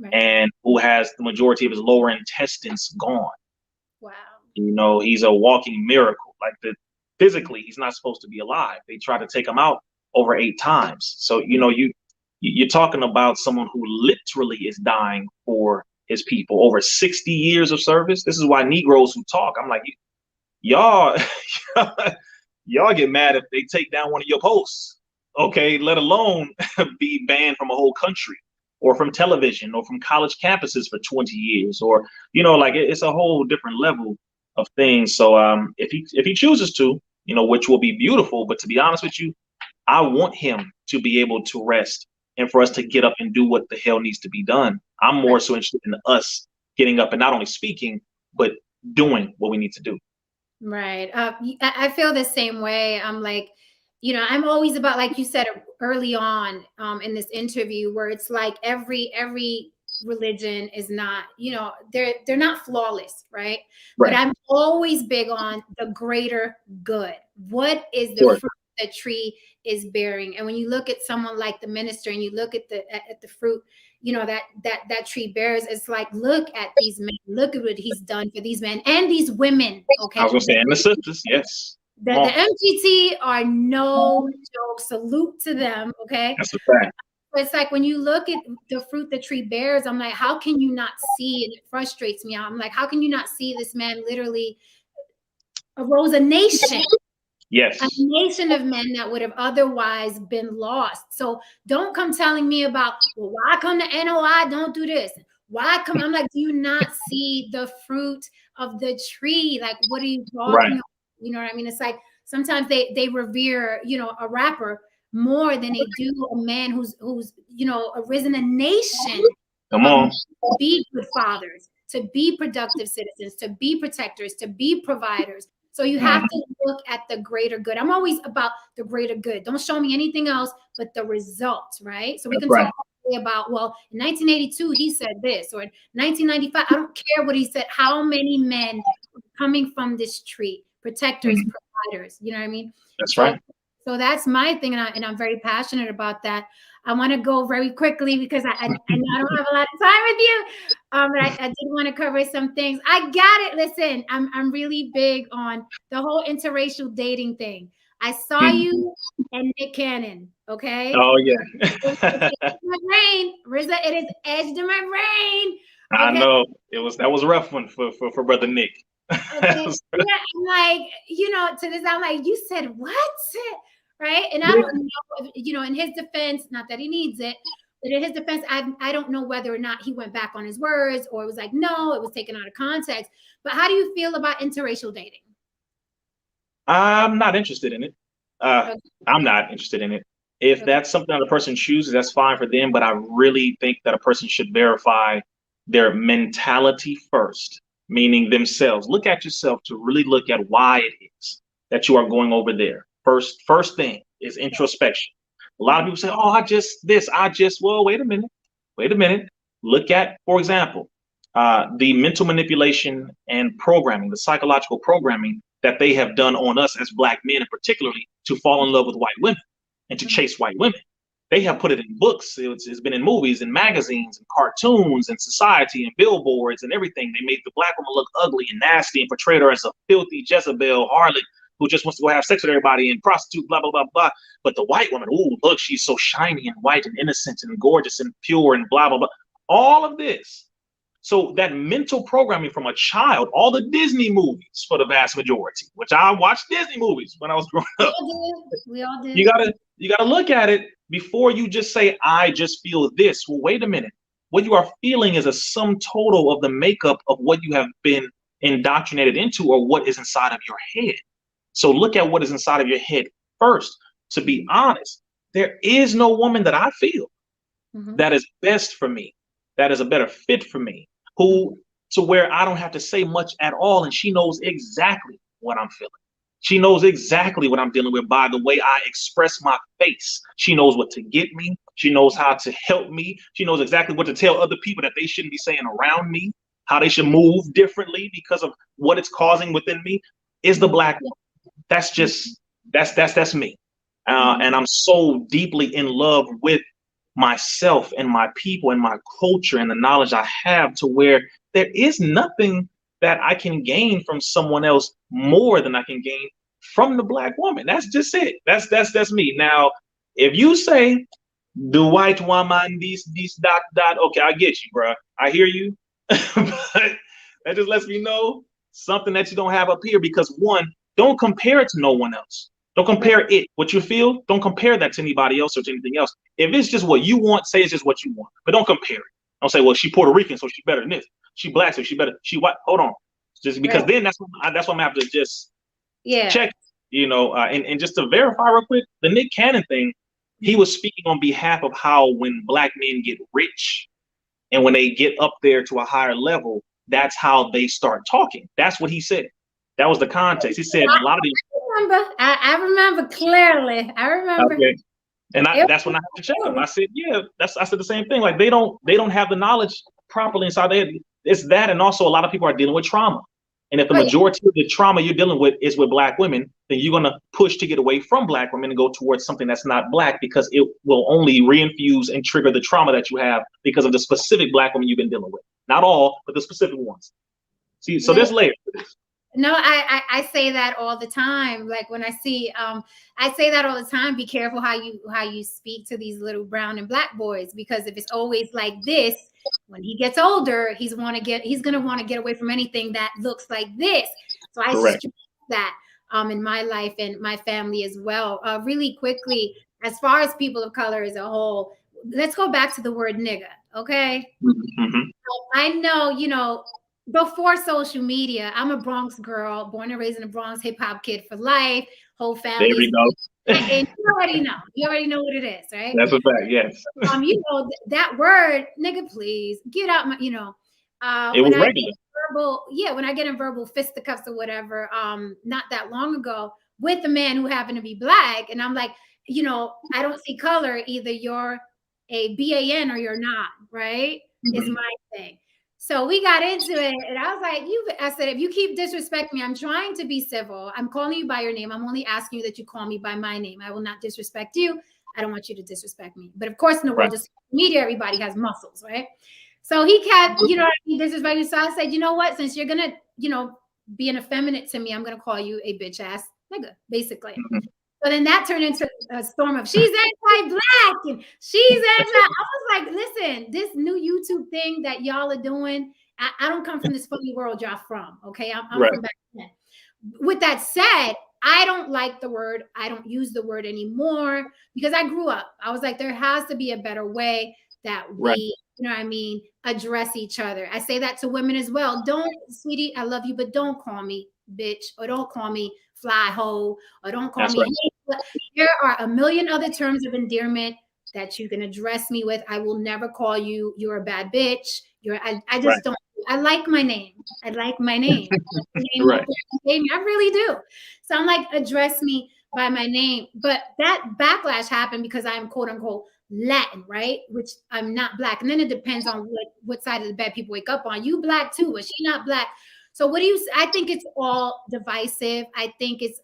right, and who has the majority of his lower intestines gone. Wow. You know, he's a walking miracle. Like, physically, he's not supposed to be alive. They tried to take him out over 8 times. So, you know, you're talking about someone who literally is dying for his people. Over 60 years of service. This is why Negroes who talk, I'm like, y'all get mad if they take down one of your posts, okay, let alone be banned from a whole country or from television or from college campuses for 20 years, or, you know, like it's a whole different level of things. So if he chooses to, you know, which will be beautiful, but to be honest with you, I want him to be able to rest and for us to get up and do what the hell needs to be done. I'm more so interested in us getting up and not only speaking, but doing what we need to do. Right. I feel the same way. I'm like, you know, I'm always about, like you said early on in this interview, where it's like every religion is not, you know, they're not flawless, right? But I'm always big on the greater good. What is the fruit the tree is bearing? And when you look at someone like the minister and you look at the fruit, you know, that tree bears, it's like, look at these men, look at what he's done for these men and these women. Okay, I was gonna say, and the sisters, yes. The MGT are no joke. Salute to them. Okay, that's a fact. It's like when you look at the fruit the tree bears, I'm like, how can you not see? And it frustrates me. I'm like, how can you not see this man literally arose a nation? Yes. A nation of men that would have otherwise been lost. So don't come telling me about, well, why come to NOI don't do this? Why come? I'm like, do you not see the fruit of the tree? Like, what are you talking about? You know what I mean? It's like sometimes they revere, you know, a rapper more than they do a man who's you know, arisen a nation. Come on. To be good fathers, to be productive citizens, to be protectors, to be providers. So you have to look at the greater good. I'm always about the greater good. Don't show me anything else but the result, right? So we can talk about, well, in 1982, he said this, or in 1995, I don't care what he said. How many men coming from this tree, protectors, providers, you know what I mean? That's right. So that's my thing, and I'm very passionate about that. I want to go very quickly because I know I don't have a lot of time with you, but I did want to cover some things. I got it. Listen, I'm really big on the whole interracial dating thing. I saw you and Nick Cannon. Okay. Oh yeah. My brain, Rizza, it is edged in my brain. Okay? I know that was a rough one for brother Nick. Okay. Yeah, I'm like, you know, to this, I'm like, you said what? Right. And I don't know, you know, in his defense, not that he needs it, but in his defense, I don't know whether or not he went back on his words or it was like, no, it was taken out of context. But how do you feel about interracial dating? I'm not interested in it. I'm not interested in it. If that's something that a person chooses, that's fine for them. But I really think that a person should verify their mentality first, meaning themselves. Look at yourself to really look at why it is that you are going over there. First thing is introspection. A lot of people say, oh, well, wait a minute. Look at, for example, the mental manipulation and programming, the psychological programming that they have done on us as Black men, and particularly to fall in love with white women and to chase white women. They have put it in books. It's been in movies and magazines and cartoons and society and billboards and everything. They made the black woman look ugly and nasty and portrayed her as a filthy Jezebel harlot who just wants to go have sex with everybody and prostitute, blah, blah, blah, blah. But the white woman, ooh, look, she's so shiny and white and innocent and gorgeous and pure and blah, blah, blah. All of this. So that mental programming from a child, all the Disney movies for the vast majority, which I watched Disney movies when I was growing up. We all did. You gotta look at it before you just say, I just feel this. Well, wait a minute. What you are feeling is a sum total of the makeup of what you have been indoctrinated into or what is inside of your head. So look at what is inside of your head first. To be honest, there is no woman that I feel that is best for me, that is a better fit for me, who to where I don't have to say much at all. And she knows exactly what I'm feeling. She knows exactly what I'm dealing with by the way I express my face. She knows what to get me. She knows how to help me. She knows exactly what to tell other people that they shouldn't be saying around me, how they should move differently because of what it's causing within me. Is the black woman. That's just, that's me. And I'm so deeply in love with myself and my people and my culture and the knowledge I have to where there is nothing that I can gain from someone else more than I can gain from the black woman. That's just it. That's me. Now, if you say the white woman, this dot, okay, I get you, bro. I hear you. But that just lets me know something that you don't have up here because one, don't compare it to no one else. Don't compare it, what you feel. Don't compare that to anybody else or to anything else. If it's just what you want, say it's just what you want. But don't compare it. Don't say, well, she Puerto Rican, so she better than this. She black, so she better. She white. Hold on. Just because then that's what I'm gonna have to just check, and just to verify real quick, the Nick Cannon thing, he was speaking on behalf of how when black men get rich and when they get up there to a higher level, that's how they start talking. That's what he said. That was the context. He said a lot of these. I remember clearly. I remember. Okay. And that's when I had to check them. I said, yeah, I said the same thing. Like they don't have the knowledge properly inside their head. It's that, and also a lot of people are dealing with trauma. And if the majority of the trauma you're dealing with is with black women, then you're gonna push to get away from black women and go towards something that's not black because it will only reinfuse and trigger the trauma that you have because of the specific black woman you've been dealing with. Not all, but the specific ones. See, so there's layers to this. No, I say that all the time. Like when I see, I say that all the time. Be careful how you speak to these little brown and black boys, because if it's always like this, when he gets older, he's gonna want to get away from anything that looks like this. So I stress that in my life and my family as well. Really quickly, as far as people of color as a whole, let's go back to the word nigga. Okay, I know before social media, I'm a Bronx girl, born and raised in the Bronx, hip hop kid for life, whole family. There we go. And you already know. You already know what it is, right? That's a fact, yes. That word, nigga, please get out my, it was regular. When I get in verbal fisticuffs or whatever, not that long ago with a man who happened to be black, and I'm like, I don't see color. Either you're a BAN or you're not, right? Is my thing. So we got into it, and I was like, I said, if you keep disrespecting me, I'm trying to be civil. I'm calling you by your name. I'm only asking you that you call me by my name. I will not disrespect you. I don't want you to disrespect me. But of course, in the world of media, everybody has muscles, right? So he kept, disrespecting. So I said, you know what? Since you're gonna, being effeminate to me, I'm gonna call you a bitch ass nigga, basically. So then that turned into a storm of she's anti-black and she's anti. I was like, listen, this new YouTube thing that y'all are doing, I don't come from this funny world y'all from. Okay, I'm from back then. With that said, I don't like the word. I don't use the word anymore because I grew up. I was like, there has to be a better way that we, address each other. I say that to women as well. Don't, sweetie, I love you, but don't call me bitch, or don't call me fly hoe, or don't call me. There are a million other terms of endearment that you can address me with. I will never call you, you're a bad bitch. I just don't. I like my name. I like my name. I really do. So I'm like, address me by my name. But that backlash happened because I'm quote unquote Latin, right? Which I'm not black. And then it depends on what side of the bed people wake up on. You black too, but she not black. So what do you? I think it's all divisive. I think it's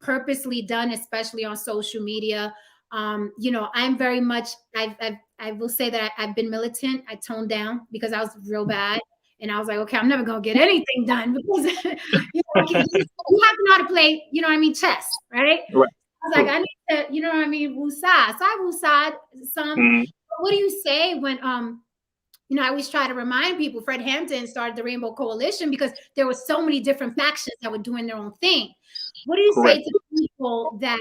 purposely done, especially on social media. You know, I'm very much, I will say that I've been militant. I toned down because I was real bad. And I was like, okay, I'm never going to get anything done because, you know, you have to know how to play, you know what I mean, chess, right? Right. I was like, I need to, you know what I mean, woosah. So I woosah some. Mm-hmm. What do you say when, you know, I always try to remind people, Fred Hampton started the Rainbow Coalition because there were so many different factions that were doing their own thing. What do you Correct. say to people that,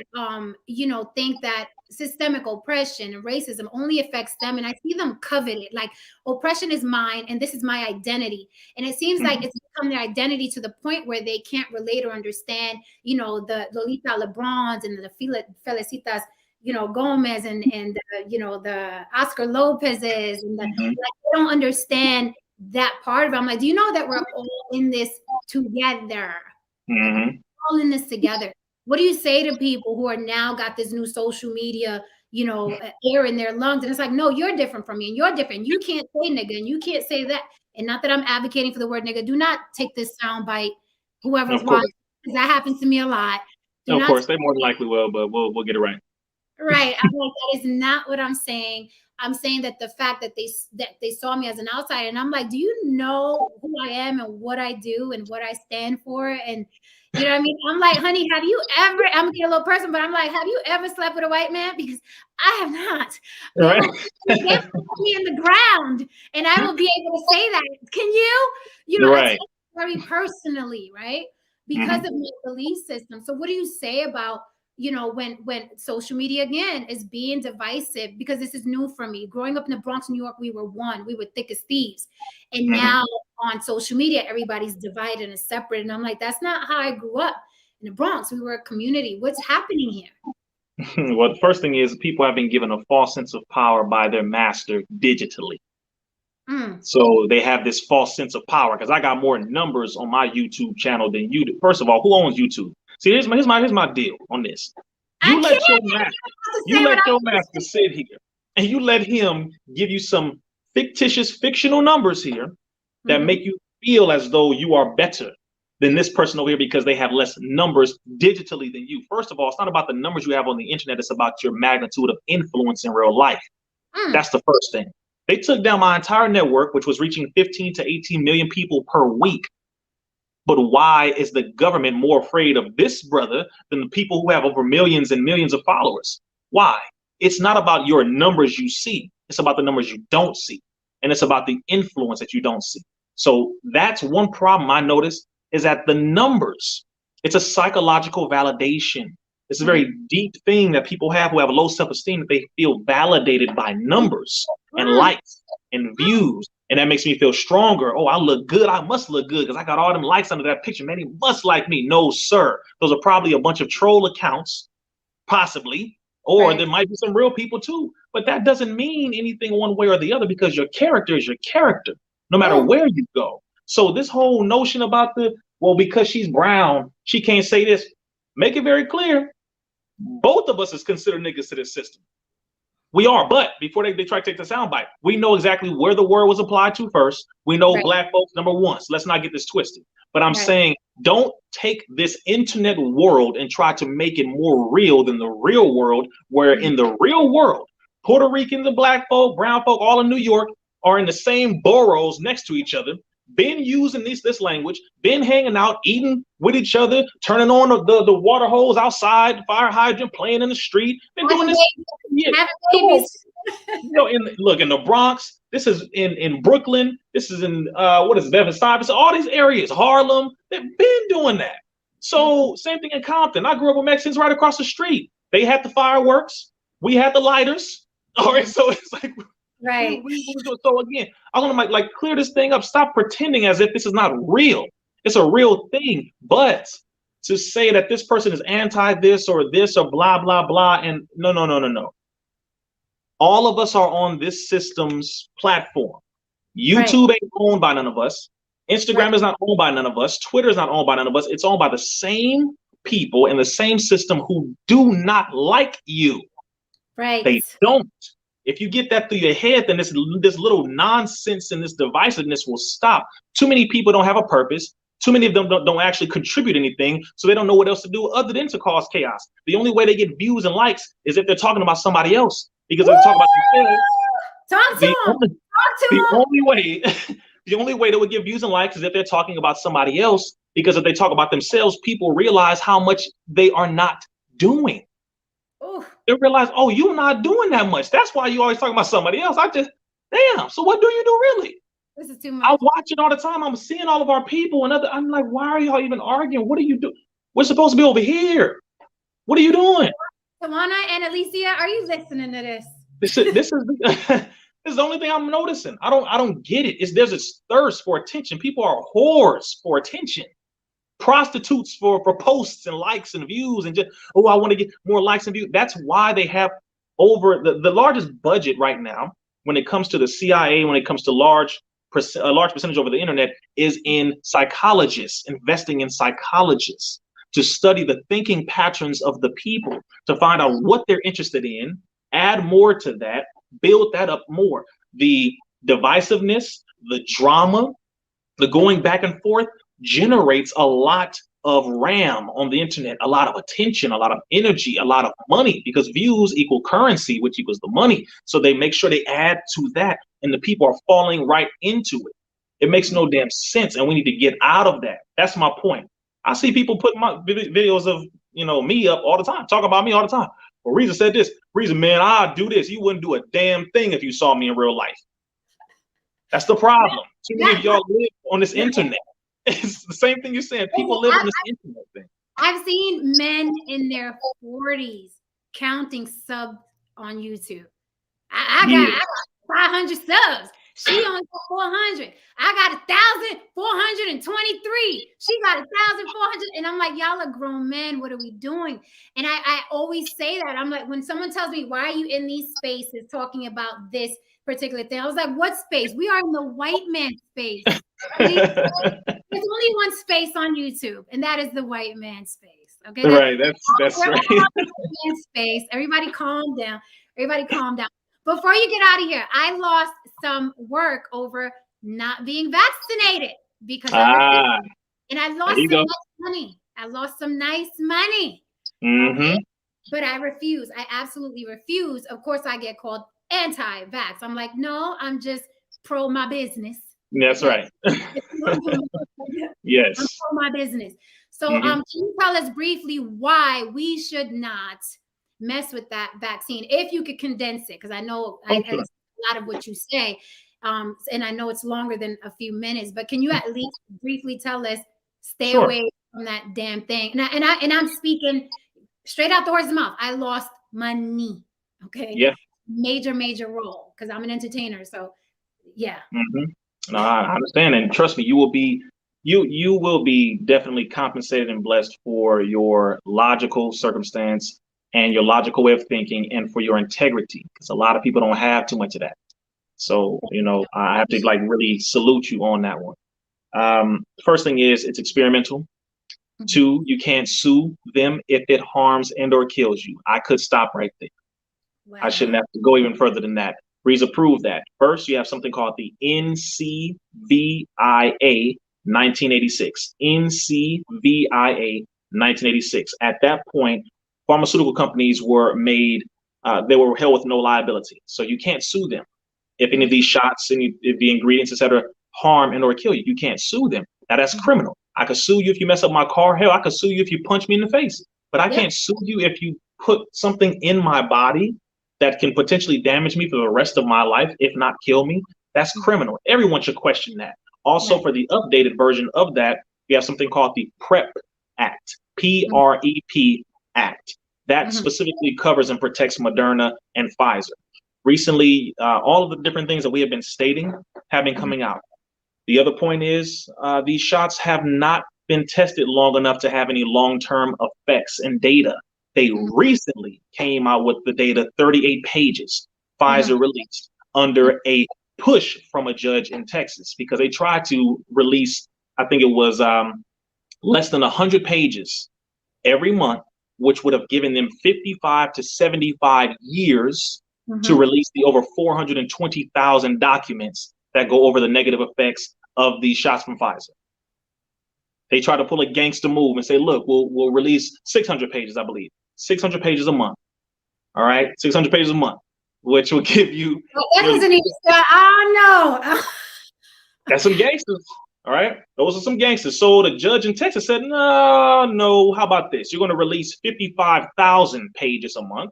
you know, think that systemic oppression and racism only affects them? And I see them covet it, like oppression is mine and this is my identity. And it seems like it's become their identity to the point where they can't relate or understand, you know, the Lolita Lebrons and the Felicitas, you know, Gomez and you know, the Oscar Lopez's and the, like, they don't understand that part of it. I'm like, do you know that we're all in this together? Like, all in this together. What do you say to people who are now got this new social media, you know, air in their lungs? And it's like, no, you're different from me and you're different. You can't say nigga and you can't say that. And not that I'm advocating for the word nigga. Do not take this sound bite, whoever's watching, because that happens to me a lot. Of course, they more than likely will, but we'll get it right. Right. I'm like, that is not what I'm saying. I'm saying that the fact that they saw me as an outsider, and I'm like, do you know who I am and what I do and what I stand for? And you know what I mean? I'm like, honey, have you ever, I'm gonna get a little person, but I'm like, have you ever slept with a white man? Because I have not. Right. They will put me in the ground and I will be able to say that. Can you? You know, Right. I take it very personally, right? Because of my belief system. So what do you say about, you know, when social media again is being divisive, because this is new for me. Growing up in the Bronx, New York, we were thick as thieves. And now on social media, everybody's divided and separate. And I'm like, that's not how I grew up in the Bronx. We were a community. What's happening here? Well, the first thing is people have been given a false sense of power by their master digitally. So they have this false sense of power because I got more numbers on my YouTube channel than you do. First of all, who owns YouTube? See, here's my deal on this. You let your master sit here and you let him give you some fictitious, fictional numbers here that make you feel as though you are better than this person over here because they have less numbers digitally than you. First of all, it's not about the numbers you have on the internet. It's about your magnitude of influence in real life. That's the first thing. They took down my entire network, which was reaching 15 to 18 million people per week. But why is the government more afraid of this brother than the people who have over millions and millions of followers? Why? It's not about your numbers you see. It's about the numbers you don't see. And it's about the influence that you don't see. So that's one problem I noticed is that the numbers, it's a psychological validation. It's a very deep thing that people have who have low self-esteem, that they feel validated by numbers and likes and views. And that makes me feel stronger. Oh, I look good. I must look good because I got all them likes under that picture. Man, he must like me. No, sir. Those are probably a bunch of troll accounts, possibly. Or there might be some real people too. But that doesn't mean anything one way or the other because your character is your character, no matter where you go. So this whole notion about well, because she's brown, she can't say this. Make it very clear. Both of us is considered niggas to this system. We are, but before they try to take the soundbite, we know exactly where the word was applied to first. We know black folks, number one. So let's not get this twisted. But I'm saying don't take this internet world and try to make it more real than the real world, where in the real world, Puerto Ricans and black folk, brown folk, all in New York are in the same boroughs next to each other, been using this language, been hanging out, eating with each other, turning on the water hose outside, the fire hydrant, playing in the street. Been doing this. You know, in the Bronx, this is in Brooklyn, this is in Bedford-Stuyvesant, all these areas, Harlem, they've been doing that. So same thing in Compton. I grew up with Mexicans right across the street. They had the fireworks, we had the lighters. All right, so it's like so again, I want to like clear this thing up. Stop pretending as if this is not real. It's a real thing. But to say that this person is anti this or blah blah blah, and no. All of us are on this system's platform. YouTube ain't owned by none of us. Instagram is not owned by none of us. Twitter is not owned by none of us. It's owned by the same people in the same system who do not like you. They don't. If you get that through your head, then this little nonsense and this divisiveness will stop. Too many people don't have a purpose. Too many of them don't actually contribute anything, so they don't know what else to do other than to cause chaos. The only way they get views and likes is if they're talking about somebody else, because if they talk about themselves, Talk to him. Talk to the him. only way, the only way they would get views and likes is if they're talking about somebody else, because if they talk about themselves, people realize how much they are not doing. Ooh. They realize, oh, you're not doing that much. That's why you always talking about somebody else. Damn. So what do you do really? This is too much. I watch it all the time. I'm seeing all of our people and I'm like, why are y'all even arguing? What are you doing? We're supposed to be over here. What are you doing? Tawana and Alicia, are you listening to this? This is this is the only thing I'm noticing. I don't get it. There's this thirst for attention. People are whores for attention, prostitutes for posts and likes and views, and just, oh, I want to get more likes and views. That's why they have over the largest budget right now when it comes to the CIA, when it comes to a large percentage over the internet, is in psychologists, investing in psychologists to study the thinking patterns of the people, to find out what they're interested in, add more to that, build that up more. The divisiveness, the drama, the going back and forth generates a lot of RAM on the internet, a lot of attention, a lot of energy, a lot of money, because views equal currency, which equals the money. So they make sure they add to that, and the people are falling right into it. It makes no damn sense, and we need to get out of that. That's my point. I see people putting my videos of me up all the time, talking about me all the time. Well, Rizza said this. Rizza, man, I'll do this. You wouldn't do a damn thing if you saw me in real life. That's the problem. Too many of y'all live on this internet. It's the same thing you're saying. People live on this internet thing. I've seen men in their 40s counting subs on YouTube. I got 500 subs. She only got 400. I got 1,423. She got 1,400. And I'm like, y'all are grown men. What are we doing? And I always say that. I'm like, when someone tells me, why are you in these spaces talking about this particular thing? I was like, what space? We are in the white man space. There's only one space on YouTube, and that is the white man space. Okay. Right. That's right. Space. Everybody calm down. Everybody calm down. Before you get out of here, I lost some work over not being vaccinated because and I lost some nice money. I lost some nice money. Okay? But I refuse. I absolutely refuse. Of course, I get called anti-vax. I'm like, no, I'm just pro my business. That's right. Yes. I'm pro my business. So can you tell us briefly why we should not mess with that vaccine, if you could condense it, because I know I a lot of what you say, and I know it's longer than a few minutes, but can you at least briefly tell us, stay away from that damn thing? And I'm speaking straight out the horse's mouth. I lost money. Okay. Yeah. Major role, because I'm an entertainer. So yeah. No, I understand, and trust me, you will be definitely compensated and blessed for your logical circumstance and your logical way of thinking, and for your integrity, because a lot of people don't have too much of that. So, I have to really salute you on that one. First thing is, it's experimental. 2, you can't sue them if it harms and or kills you. I could stop right there. Wow. I shouldn't have to go even further than that. Rizza proved that. First, you have something called the NCVIA 1986. NCVIA 1986. At that point, pharmaceutical companies were made, they were held with no liability. So you can't sue them. If any of these shots and if the ingredients, etc., harm and or kill you, you can't sue them. Now that's criminal. I could sue you if you mess up my car. Hell, I could sue you if you punch me in the face. But I can't sue you if you put something in my body that can potentially damage me for the rest of my life, if not kill me. That's criminal. Everyone should question that. Also, for the updated version of that, you have something called the PrEP Act, PrEP Act. That specifically covers and protects Moderna and Pfizer. Recently, all of the different things that we have been stating have been coming out. The other point is these shots have not been tested long enough to have any long-term effects and data. They recently came out with the data, 38 pages, Pfizer released under a push from a judge in Texas, because they tried to release, I think it was less than 100 pages every month, which would have given them 55 to 75 years to release the over 420,000 documents that go over the negative effects of these shots from Pfizer. They try to pull a gangster move and say, look, we'll release 600 pages, I believe. 600 pages a month. All right, 600 pages a month, which will give you. That doesn't even start. Oh no. That's some gangsters. All right, those are some gangsters. So the judge in Texas said, no. How about this? You're going to release 55,000 pages a month,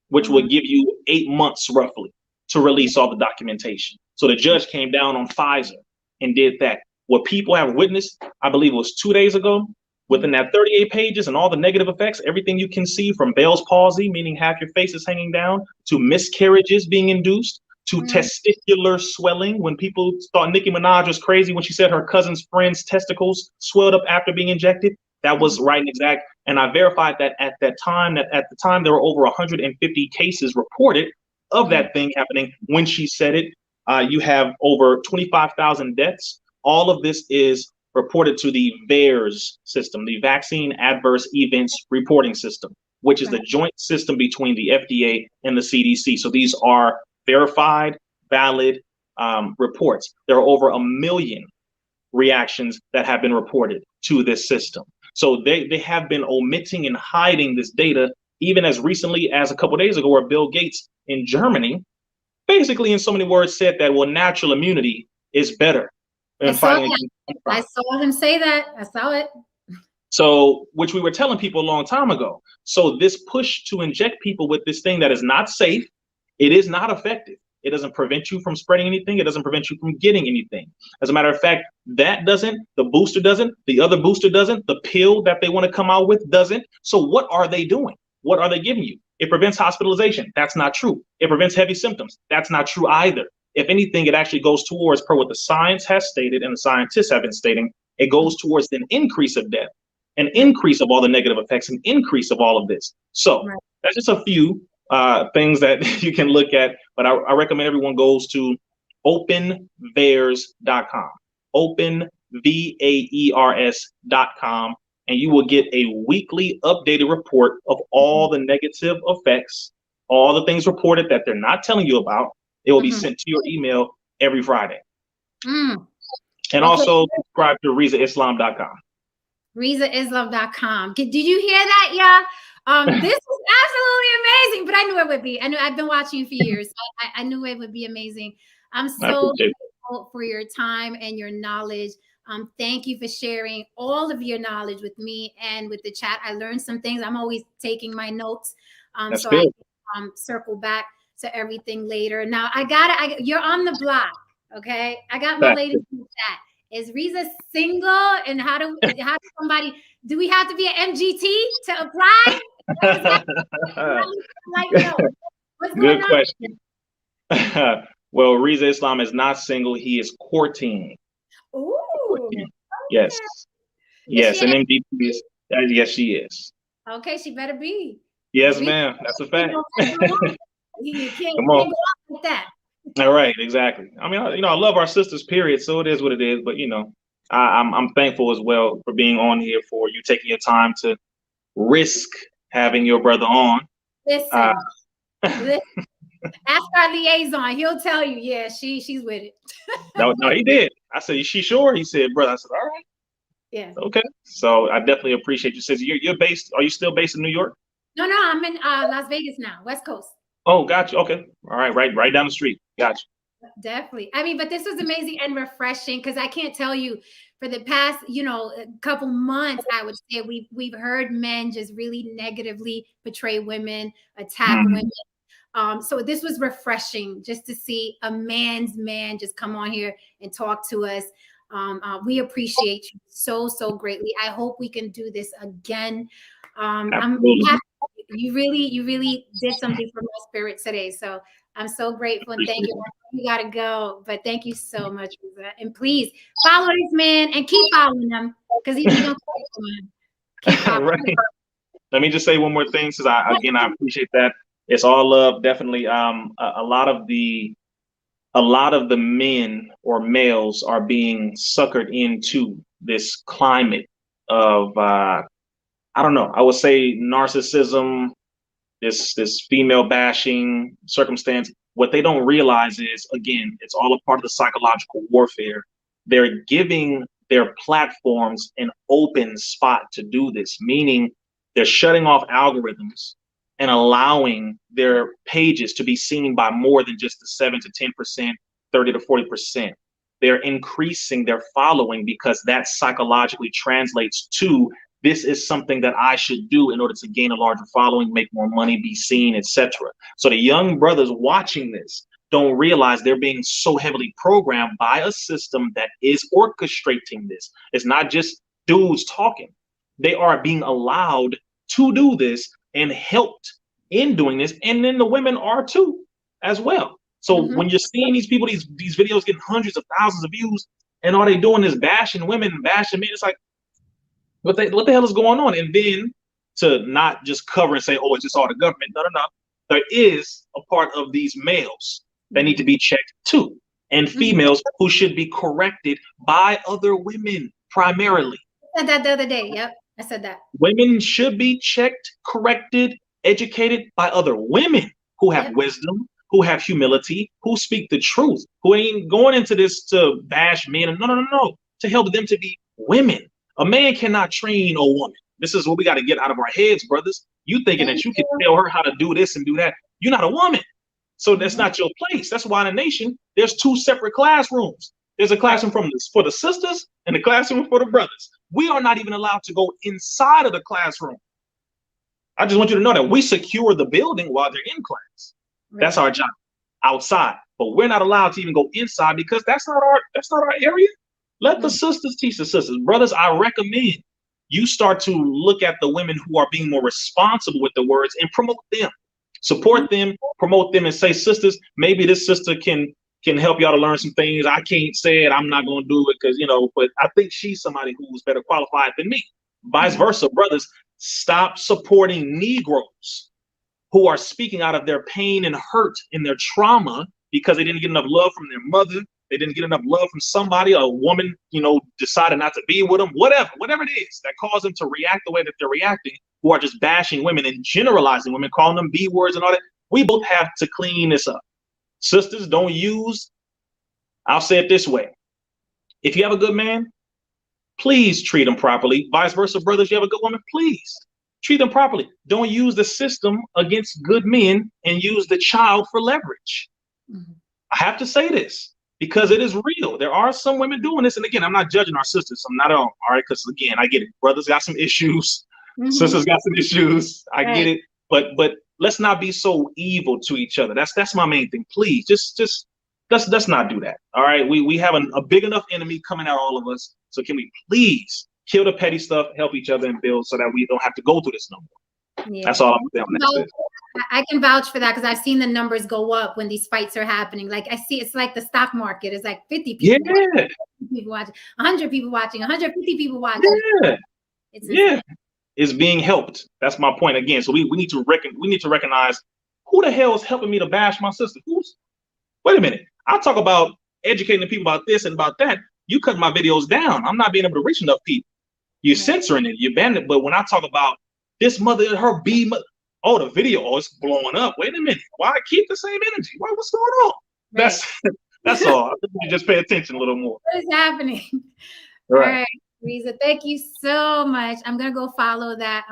which would give you 8 months roughly to release all the documentation. So the judge came down on Pfizer and did that. What people have witnessed, I believe it was 2 days ago, within that 38 pages and all the negative effects, everything you can see from Bell's palsy, meaning half your face is hanging down, to miscarriages being induced, to testicular swelling. When people thought Nicki Minaj was crazy when she said her cousin's friend's testicles swelled up after being injected, that was right and exact. And I verified that at the time there were over 150 cases reported of that thing happening when she said it. You have over 25,000 deaths. All of this is reported to the VAERS system, the Vaccine Adverse Events Reporting System, which is the joint system between the FDA and the CDC. So these are verified, valid reports. There are over 1 million reactions that have been reported to this system. So they have been omitting and hiding this data even as recently as a couple of days ago, where Bill Gates in Germany basically in so many words said that, well, natural immunity is better than fighting against Omicron. I saw him say that. I saw it. So, which we were telling people a long time ago. So this push to inject people with this thing that is not safe, it is not effective. It doesn't prevent you from spreading anything. It doesn't prevent you from getting anything. As a matter of fact, that doesn't, the booster doesn't, the other booster doesn't, the pill that they want to come out with doesn't. So what are they doing? What are they giving you? It prevents hospitalization. That's not true. It prevents heavy symptoms. That's not true either. If anything, it actually goes towards, per what the science has stated and the scientists have been stating, it goes towards an increase of death, an increase of all the negative effects, an increase of all of this. So that's just a few things that you can look at, but I recommend everyone goes to openvaers.com, openvaers.com, and you will get a weekly updated report of all the negative effects, all the things reported that they're not telling you about. It will be sent to your email every Friday. And also subscribe to RIZZAISLAM.com. RIZZAISLAM.com. Did you hear that, y'all? This is absolutely amazing, but I knew it would be. I knew I've been watching you for years. So I knew it would be amazing. I'm so grateful for your time and your knowledge. Thank you for sharing all of your knowledge with me and with the chat. I learned some things. I'm always taking my notes. So I can circle back to everything later. Now you're on the block. Okay. I got my lady in the chat. Is Rizza single? And how do somebody, do we have to be an MGT to apply? What's Good question. Well, Rizza Islam is not single. He is courting. Ooh. Courting. Yes. Okay. Yes. And MGT is, yes, she is. Okay. She better be. Yes, ma'am. That's a fact. You can't go off with that. All right, exactly. I mean, I love our sisters, period. So it is what it is. But I'm thankful as well for being on here, for you taking your time to risk having your brother on. Listen, ask our liaison. He'll tell you. Yeah, she's with it. No, he did. I said, "Is she sure?" He said, "Brother." I said, "All right." Yeah. Okay. So I definitely appreciate you. Says you're based. Are you still based in New York? No, I'm in Las Vegas now, West Coast. Oh, gotcha. Okay. All right. Right down the street. Gotcha. Definitely. I mean, but this was amazing and refreshing, because I can't tell you, for the past, couple months, I would say we've heard men just really negatively portray women, attack women. So this was refreshing just to see a man's man just come on here and talk to us. We appreciate you so greatly. I hope we can do this again. I'm happy. You really did something for my spirit today. So I'm so grateful, and thank you. We gotta go, but thank you so much, Rizza. And please follow this man and keep following him, because he's gonna keep following. Right. Let me just say one more thing, since I appreciate that. It's all love, definitely. A lot of the men or males are being suckered into this climate of I don't know, I would say narcissism, this female bashing circumstance. What they don't realize is, again, it's all a part of the psychological warfare. They're giving their platforms an open spot to do this, meaning they're shutting off algorithms and allowing their pages to be seen by more than just the 7 to 10%, 30 to 40%. They're increasing their following because that psychologically translates to, this is something that I should do in order to gain a larger following, make more money, be seen, etc. So the young brothers watching this don't realize they're being so heavily programmed by a system that is orchestrating this. It's not just dudes talking. They are being allowed to do this and helped in doing this. And then the women are too, as well. So when you're seeing these people, these videos getting hundreds of thousands of views, and all they doing is bashing women and bashing men, it's like, what the hell is going on? And then to not just cover and say, oh, it's just all the government. No. There is a part of these males that need to be checked too, and females who should be corrected by other women primarily. I said that the other day. Yep, I said that. Women should be checked, corrected, educated by other women who have wisdom, who have humility, who speak the truth, who ain't going into this to bash men. No. To help them to be women. A man cannot train a woman. This is what we got to get out of our heads, brothers. You thinking that you can tell her how to do this and do that. You're not a woman. So that's not your place. That's why in a nation, there's 2 separate classrooms. There's a classroom for the sisters and a classroom for the brothers. We are not even allowed to go inside of the classroom. I just want you to know that we secure the building while they're in class. That's our job outside, but we're not allowed to even go inside because that's not our area. Let the sisters teach the sisters. Brothers, I recommend you start to look at the women who are being more responsible with the words and promote them. Support them, promote them, and say, sisters, maybe this sister can help y'all to learn some things. I can't say it. I'm not going to do it because, but I think she's somebody who's better qualified than me. Vice versa, brothers, stop supporting Negroes who are speaking out of their pain and hurt and their trauma because they didn't get enough love from their mother. They didn't get enough love from somebody, a woman, decided not to be with them, whatever it is that caused them to react the way that they're reacting, who are just bashing women and generalizing women, calling them B words and all that. We both have to clean this up. Sisters, don't use, I'll say it this way. If you have a good man, please treat him properly. Vice versa, brothers, you have a good woman, please treat them properly. Don't use the system against good men and use the child for leverage. I have to say this because it is real. There are some women doing this. And again, I'm not judging our sisters. I'm not all right. Because again, I get it. Brothers got some issues. Sisters got some issues. I get it. But let's not be so evil to each other. That's my main thing. Please, just let's not do that. All right. We have a big enough enemy coming at all of us. So can we please kill the petty stuff, help each other, and build so that we don't have to go through this no more. That's all I'm saying. I can vouch for that because I've seen the numbers go up when these fights are happening. Like I see, it's like the stock market. It's like 50 people, people watching, 100 people watching, 150 people watching. It's being helped. That's my point again. So we need to recognize who the hell is helping me to bash my sister. Wait a minute. I talk about educating the people about this and about that. You cut my videos down. I'm not being able to reach enough people. You're censoring it. You're banning it. But when I talk about this mother and her B mother, the video, it's blowing up. Wait a minute. Why keep the same energy? What's going on? That's all. I think you just pay attention a little more. What is happening? All right, Rizza, thank you so much. I'm gonna go follow that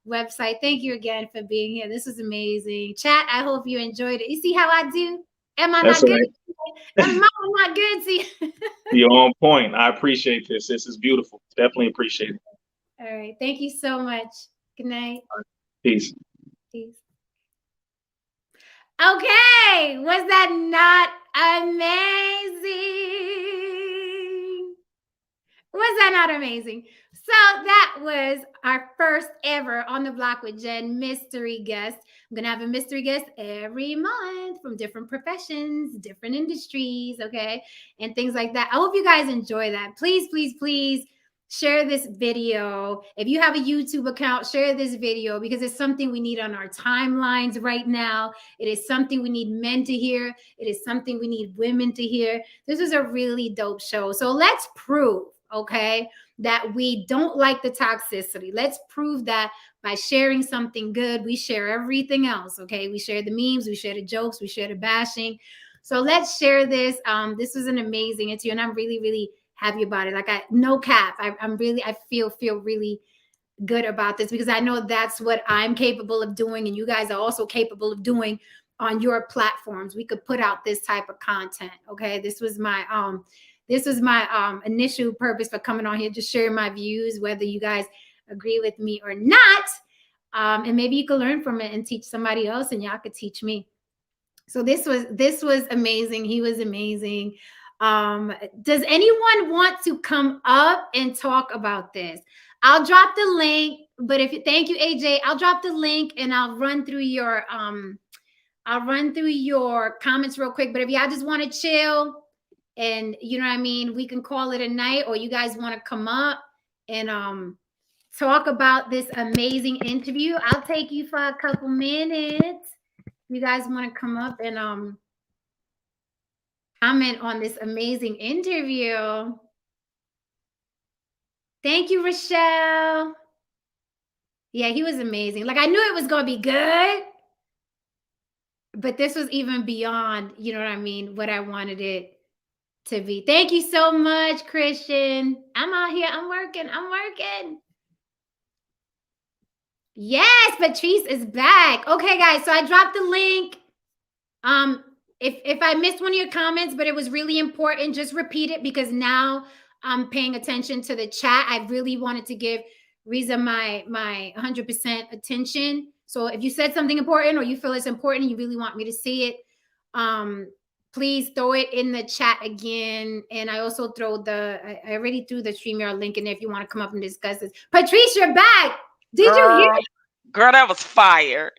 website. Thank you again for being here. This was amazing. Chat, I hope you enjoyed it. You see how I do? Am I not good? Am I not good? See, you're on point. I appreciate this. This is beautiful. Definitely appreciate it. All right. Thank you so much. Good night. Peace. Peace. Okay. Was that not amazing? Was that not amazing? So that was our first ever On the Block with Jen mystery guest. I'm going to have a mystery guest every month from different professions, different industries, okay, and things like that. I hope you guys enjoy that. Please, please, please share this video. If you have a YouTube account, share this video because it's something we need on our timelines right now. It is something we need men to hear. It is something we need women to hear. This is a really dope show. So let's prove, okay, that we don't like the toxicity. Let's prove that by sharing something good. We share everything else, okay? We share the memes, we share the jokes, we share the bashing. So let's share this. This was an amazing interview, and I'm really, really have your body. Like no cap. I feel really good about this because I know that's what I'm capable of doing, and you guys are also capable of doing on your platforms. We could put out this type of content. Okay. This was my initial purpose for coming on here, just sharing my views, whether you guys agree with me or not. And maybe you could learn from it and teach somebody else, and y'all could teach me. So this was amazing. He was amazing. Does anyone want to come up and talk about this? I'll drop the link, but if you thank you, AJ, I'll drop the link and I'll run through your comments real quick. But if y'all just want to chill and you know what I mean, we can call it a night, or you guys want to come up and talk about this amazing interview. I'll take you for a couple minutes. You guys want to come up and comment on this amazing interview. Thank you, Rochelle. Yeah, he was amazing. Like I knew it was going to be good, but this was even beyond, you know what I mean, what I wanted it to be. Thank you so much, Christian. I'm out here. I'm working. Yes, Patrice is back. Okay, guys. So I dropped the link. If I missed one of your comments, but it was really important, just repeat it because now I'm paying attention to the chat. I really wanted to give Rizza my 100% attention. So if you said something important or you feel it's important, you really want me to see it, please throw it in the chat again. And I also I already threw the StreamYard link in there if you want to come up and discuss this. Patrice, you're back. Did you hear it? Girl, that was fire.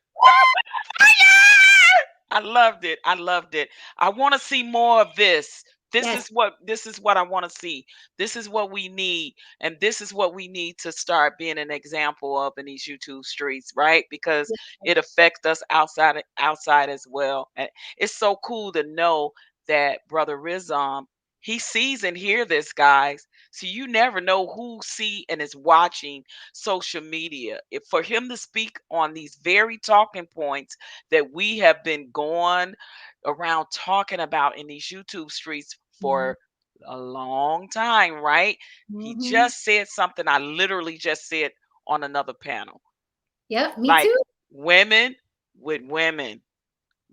I loved it. I loved it. I want to see more of this. Yes. This is what I want to see. This is what we need. And this is what we need to start being an example of in these YouTube streets, right? Because it affects us outside as well. And it's so cool to know that Brother Rizza, he sees and hear this, guys. So you never know who see and is watching social media. If for him to speak on these very talking points that we have been going around talking about in these YouTube streets for a long time, right? He just said something I literally just said on another panel. Yep, me Like too. women with women,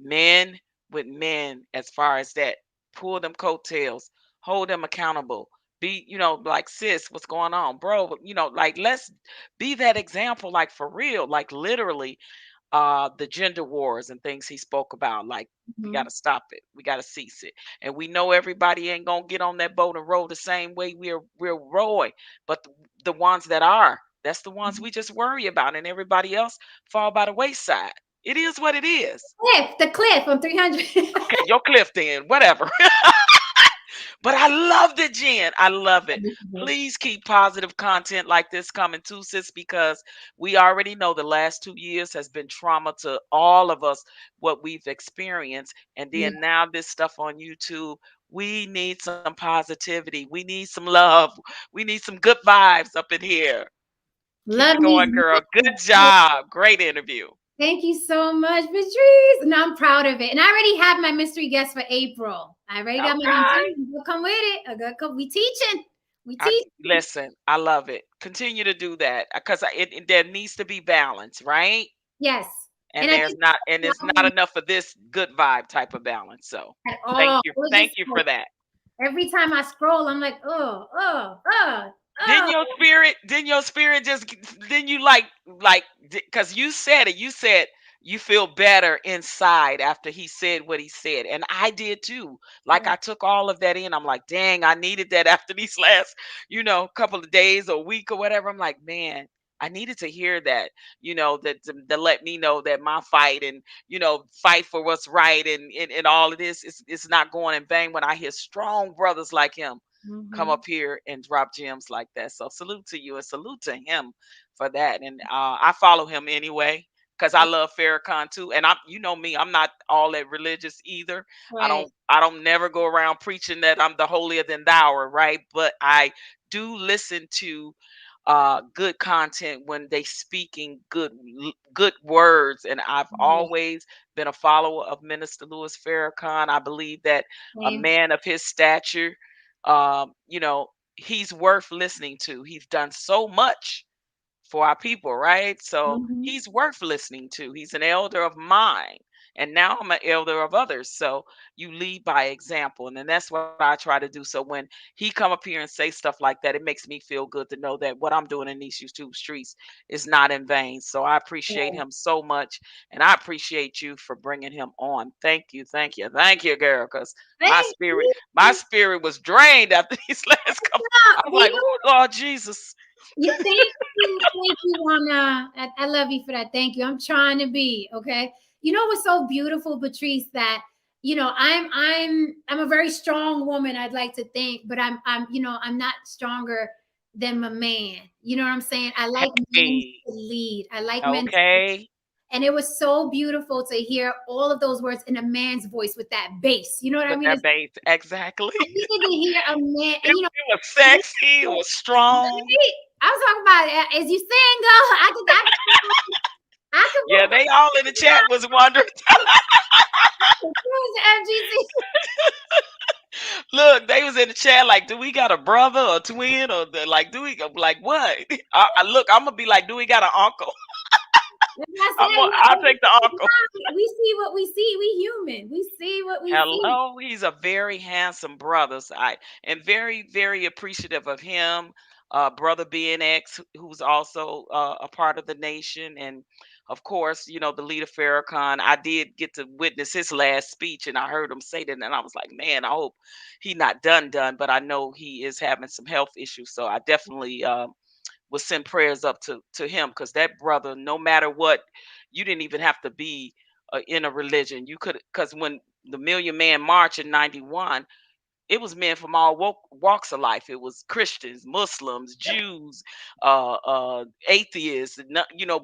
men with men, as far as that, pull them coattails, hold them accountable. Be, like, sis, what's going on, bro? Like, let's be that example, like, for real, like, literally, the gender wars and things he spoke about. Like, we got to stop it. We got to cease it. And we know everybody ain't gonna get on that boat and row the same way we're rowing, but the ones that are, that's the ones we just worry about, and everybody else fall by the wayside. It is what it is. The cliff on 300. Okay, your cliff then, whatever. But I loved it, Jen. I love it. Please keep positive content like this coming too, sis, because we already know the last 2 years has been trauma to all of us, what we've experienced. And Yeah. then now this stuff on YouTube, we need some positivity. We need some love. We need some good vibes up in here. Keep Love it going, me. girl. Good job. Great interview. Thank you so much, Patrice. And I'm proud of it. And I already have my mystery guest for April. I already got my Okay. we'll come with it. I got we teaching. We teach. Listen, I love it. Continue to do that because there needs to be balance, right? Yes. And And I think it's not enough of this good vibe type of balance. So at all. thank you for that. Every time I scroll, I'm like, Didn't your spirit just, then you because you said it, you said you feel better inside after he said what he said. And I did too. Like, I took all of that in. I'm like, dang, I needed that after these last, couple of days or week or whatever. I'm like, man, I needed to hear that, that to let me know that my fight and, fight for what's right and all of this is it's not going in vain when I hear strong brothers like him come up here and drop gems like that. So salute to you and salute to him for that. And I follow him anyway because I love Farrakhan too. And you know me, I'm not all that religious either. right. I don't never go around preaching that I'm the holier than thou, right? But I do listen to good content when they speaking good words. And I've always been a follower of Minister Louis Farrakhan. I believe that a man of his stature, he's worth listening to. He's done so much for our people, right? So Mhm. he's worth listening to. He's an elder of mine. And now I'm an elder of others. So you lead by example. And then that's what I try to do. So when he come up here and say stuff like that, it makes me feel good to know that what I'm doing in these YouTube streets is not in vain. So I appreciate Yeah. him so much. And I appreciate you for bringing him on. Thank you. Thank you. Thank you, girl. Because Thank you. my spirit was drained after these last couple. I was like, You oh, Lord Jesus. thank you, Juana. I love you for that. Thank you. I'm trying to be okay. You know what's so beautiful, Patrice? That I'm a very strong woman. I'd like to think, but I'm not stronger than my man. You know what I'm saying? I like men Hey, to lead. I like men to lead. okay. And it was so beautiful to hear all of those words in a man's voice with that bass. You know what I With mean? that bass, exactly. I needed to hear a man, and It was sexy. It was strong. I was talking about as you single. I could Yeah, put they all in the chat was wondering. my FGC. Look, they was in the chat like, do we got a brother or twin or like, do we like what? Look, I'm gonna be like, do we got an uncle? That's what I said. I'll take the uncle. We see what we see. We human. We see what we see. Hello, he's a very handsome brother. So I am very, very appreciative of him. Brother BNX, who's also a part of the nation, and of course, the leader Farrakhan. I did get to witness his last speech, and I heard him say that, and I was like, man, I hope he not done, but I know he is having some health issues, so I definitely will send prayers up to him because that brother, no matter what, you didn't even have to be in a religion. You could, because when the Million Man March in '91, it was men from all walks of life. It was Christians, Muslims, Jews, atheists,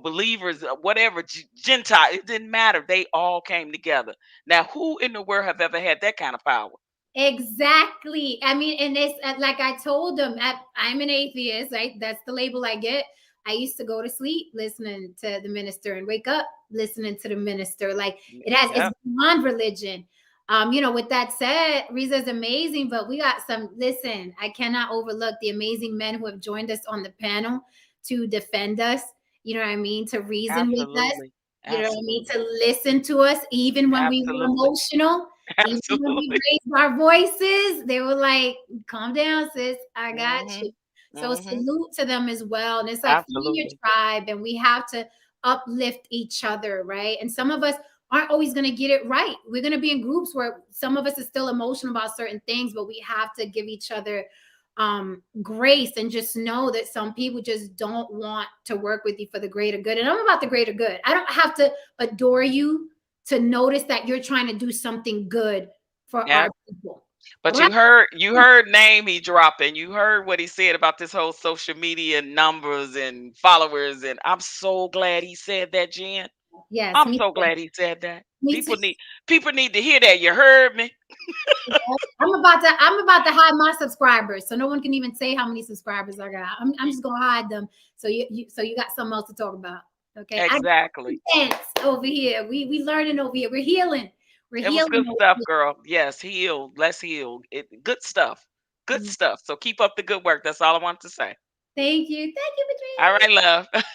believers, whatever, Gentile. It didn't matter. They all came together. Now, who in the world have ever had that kind of power? Exactly. I mean, and it's like I told them, I'm an atheist, right? That's the label I get. I used to go to sleep listening to the minister and wake up listening to the minister. Like it's Yep, beyond religion. With that said, Rizza is amazing, but we got listen, I cannot overlook the amazing men who have joined us on the panel to defend us, you know what I mean, to reason with us, absolutely, you know what I mean, absolutely, to listen to us, even when we were absolutely, emotional, even when we absolutely. raised our voices, they were like, calm down, sis. I got Hmm. you. So Hmm. salute to them as well. And it's like find your Absolutely. tribe, and we have to uplift each other, right? And some of us aren't always going to get it right. We're going to be in groups where some of us is still emotional about certain things, but we have to give each other grace and just know that some people just don't want to work with you for the greater good. And I'm about the greater good. I don't have to adore you to notice that you're trying to do something good for Yeah. our people. But All right? you heard name he dropping. You heard what he said about this whole social media numbers and followers. And I'm so glad he said that, Jen. Yes, I'm me so too. glad he said that. Me too. People need to hear that. You heard me? I'm about to hide my subscribers, so no one can even say how many subscribers I got. I'm just gonna hide them, so you got something else to talk about. Okay, I Exactly. dance over here. We learning over here. We're healing. We're It was healing good over stuff, here. girl. Yes, heal. Let's heal. Good stuff. Good Mm. stuff. So keep up the good work. That's all I want to say. Thank you, All Patrice. right, love. Good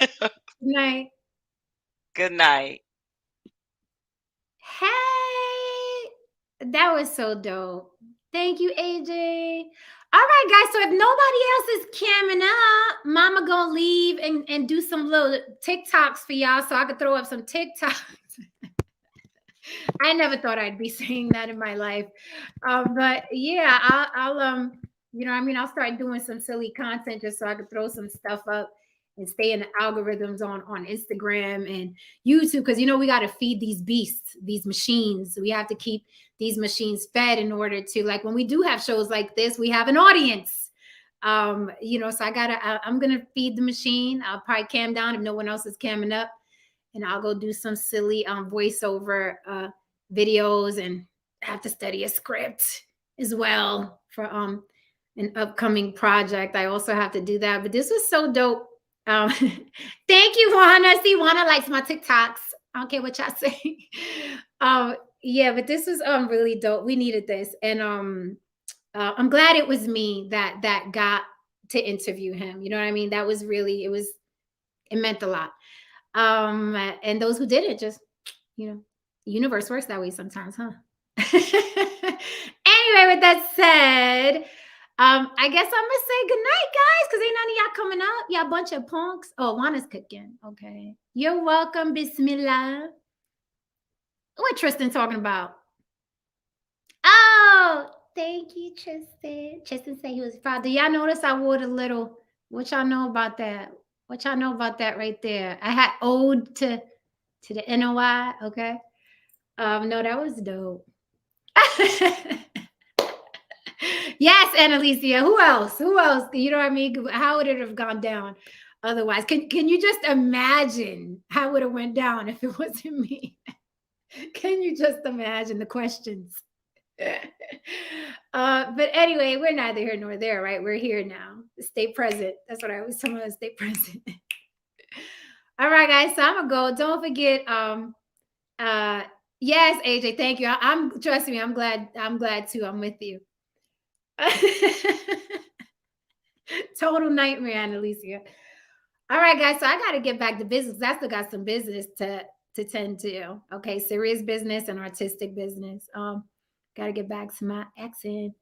night. Good night. Hey, that was so dope. Thank you, AJ. All right, guys. So if nobody else is camming up, Mama gonna leave and do some little TikToks for y'all, so I could throw up some TikToks. I never thought I'd be saying that in my life, but yeah, I'll start doing some silly content just so I could throw some stuff up and stay in the algorithms on Instagram and YouTube, because we got to feed these beasts, these machines. We have to keep these machines fed in order to, like, when we do have shows like this, we have an audience. So I'm gonna feed the machine. I'll probably cam down if no one else is camming up, and I'll go do some silly voiceover videos, and have to study a script as well for an upcoming project. I also have to do that. But this was so dope. Thank you, Juana. See, Juana likes my TikToks. I don't care what y'all say. Yeah, but this was really dope. We needed this, and I'm glad it was me that got to interview him. You know what I mean? That was really, it meant a lot. And those who didn't, just, you know, the universe works that way sometimes, huh? Anyway, with that said, I guess I'm gonna say goodnight, guys, because ain't none of y'all coming up. Y'all bunch of punks. Oh, Juana's cooking. Okay. You're welcome. Bismillah. What Tristan talking about? Oh, thank you, Tristan. Tristan said he was proud. Do y'all notice I wore the little, what y'all know about that? What y'all know about that right there? I had ode to the NOI, okay? No, that was dope. Yes, Annalicia. Who else? Who else? You know what I mean? How would it have gone down otherwise? Can you just imagine how it would have went down if it wasn't me? Can you just imagine the questions? But anyway, we're neither here nor there, right? We're here now. Stay present. That's what I was telling us. Stay present. All right, guys. So I'm gonna go. Don't forget. Yes, AJ. Thank you. I'm trust me. I'm glad too. I'm with you. Total nightmare, Annalicia. All right, guys. So I got to get back to business. I still got some business to tend to. Okay, serious business and artistic business. Got to get back to my accent.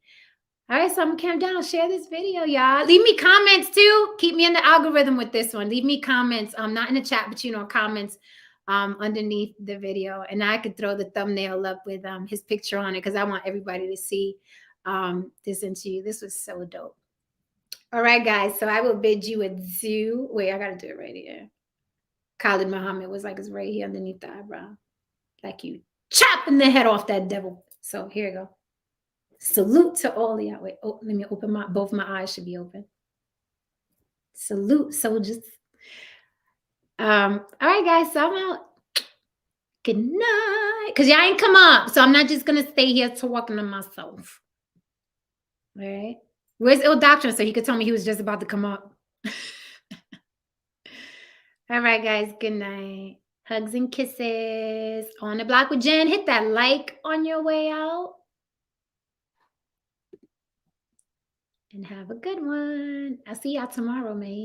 All right, so I'm gonna count down. Share this video, y'all. Leave me comments too. Keep me in the algorithm with this one. Leave me comments. Not in the chat, but you know, comments underneath the video, and I could throw the thumbnail up with his picture on it because I want everybody to see this interview. This was so dope. All right, guys. So I will bid you adieu. Wait, I gotta do it right here. Khalid Muhammad was like, it's right here underneath the eyebrow, like you chopping the head off that devil. So here you go. Salute to all of y'all. Wait, oh, let me open both my eyes should be open. Salute, soldiers. All right, guys. So I'm out. Good night. Because y'all ain't come up. So I'm not just gonna stay here talking to myself. All right. Where's Il Doctrine? So he could tell me he was just about to come up. All right, guys. Good night. Hugs and kisses. On the Block with Jen. Hit that like on your way out. And have a good one. I'll see y'all tomorrow, mate.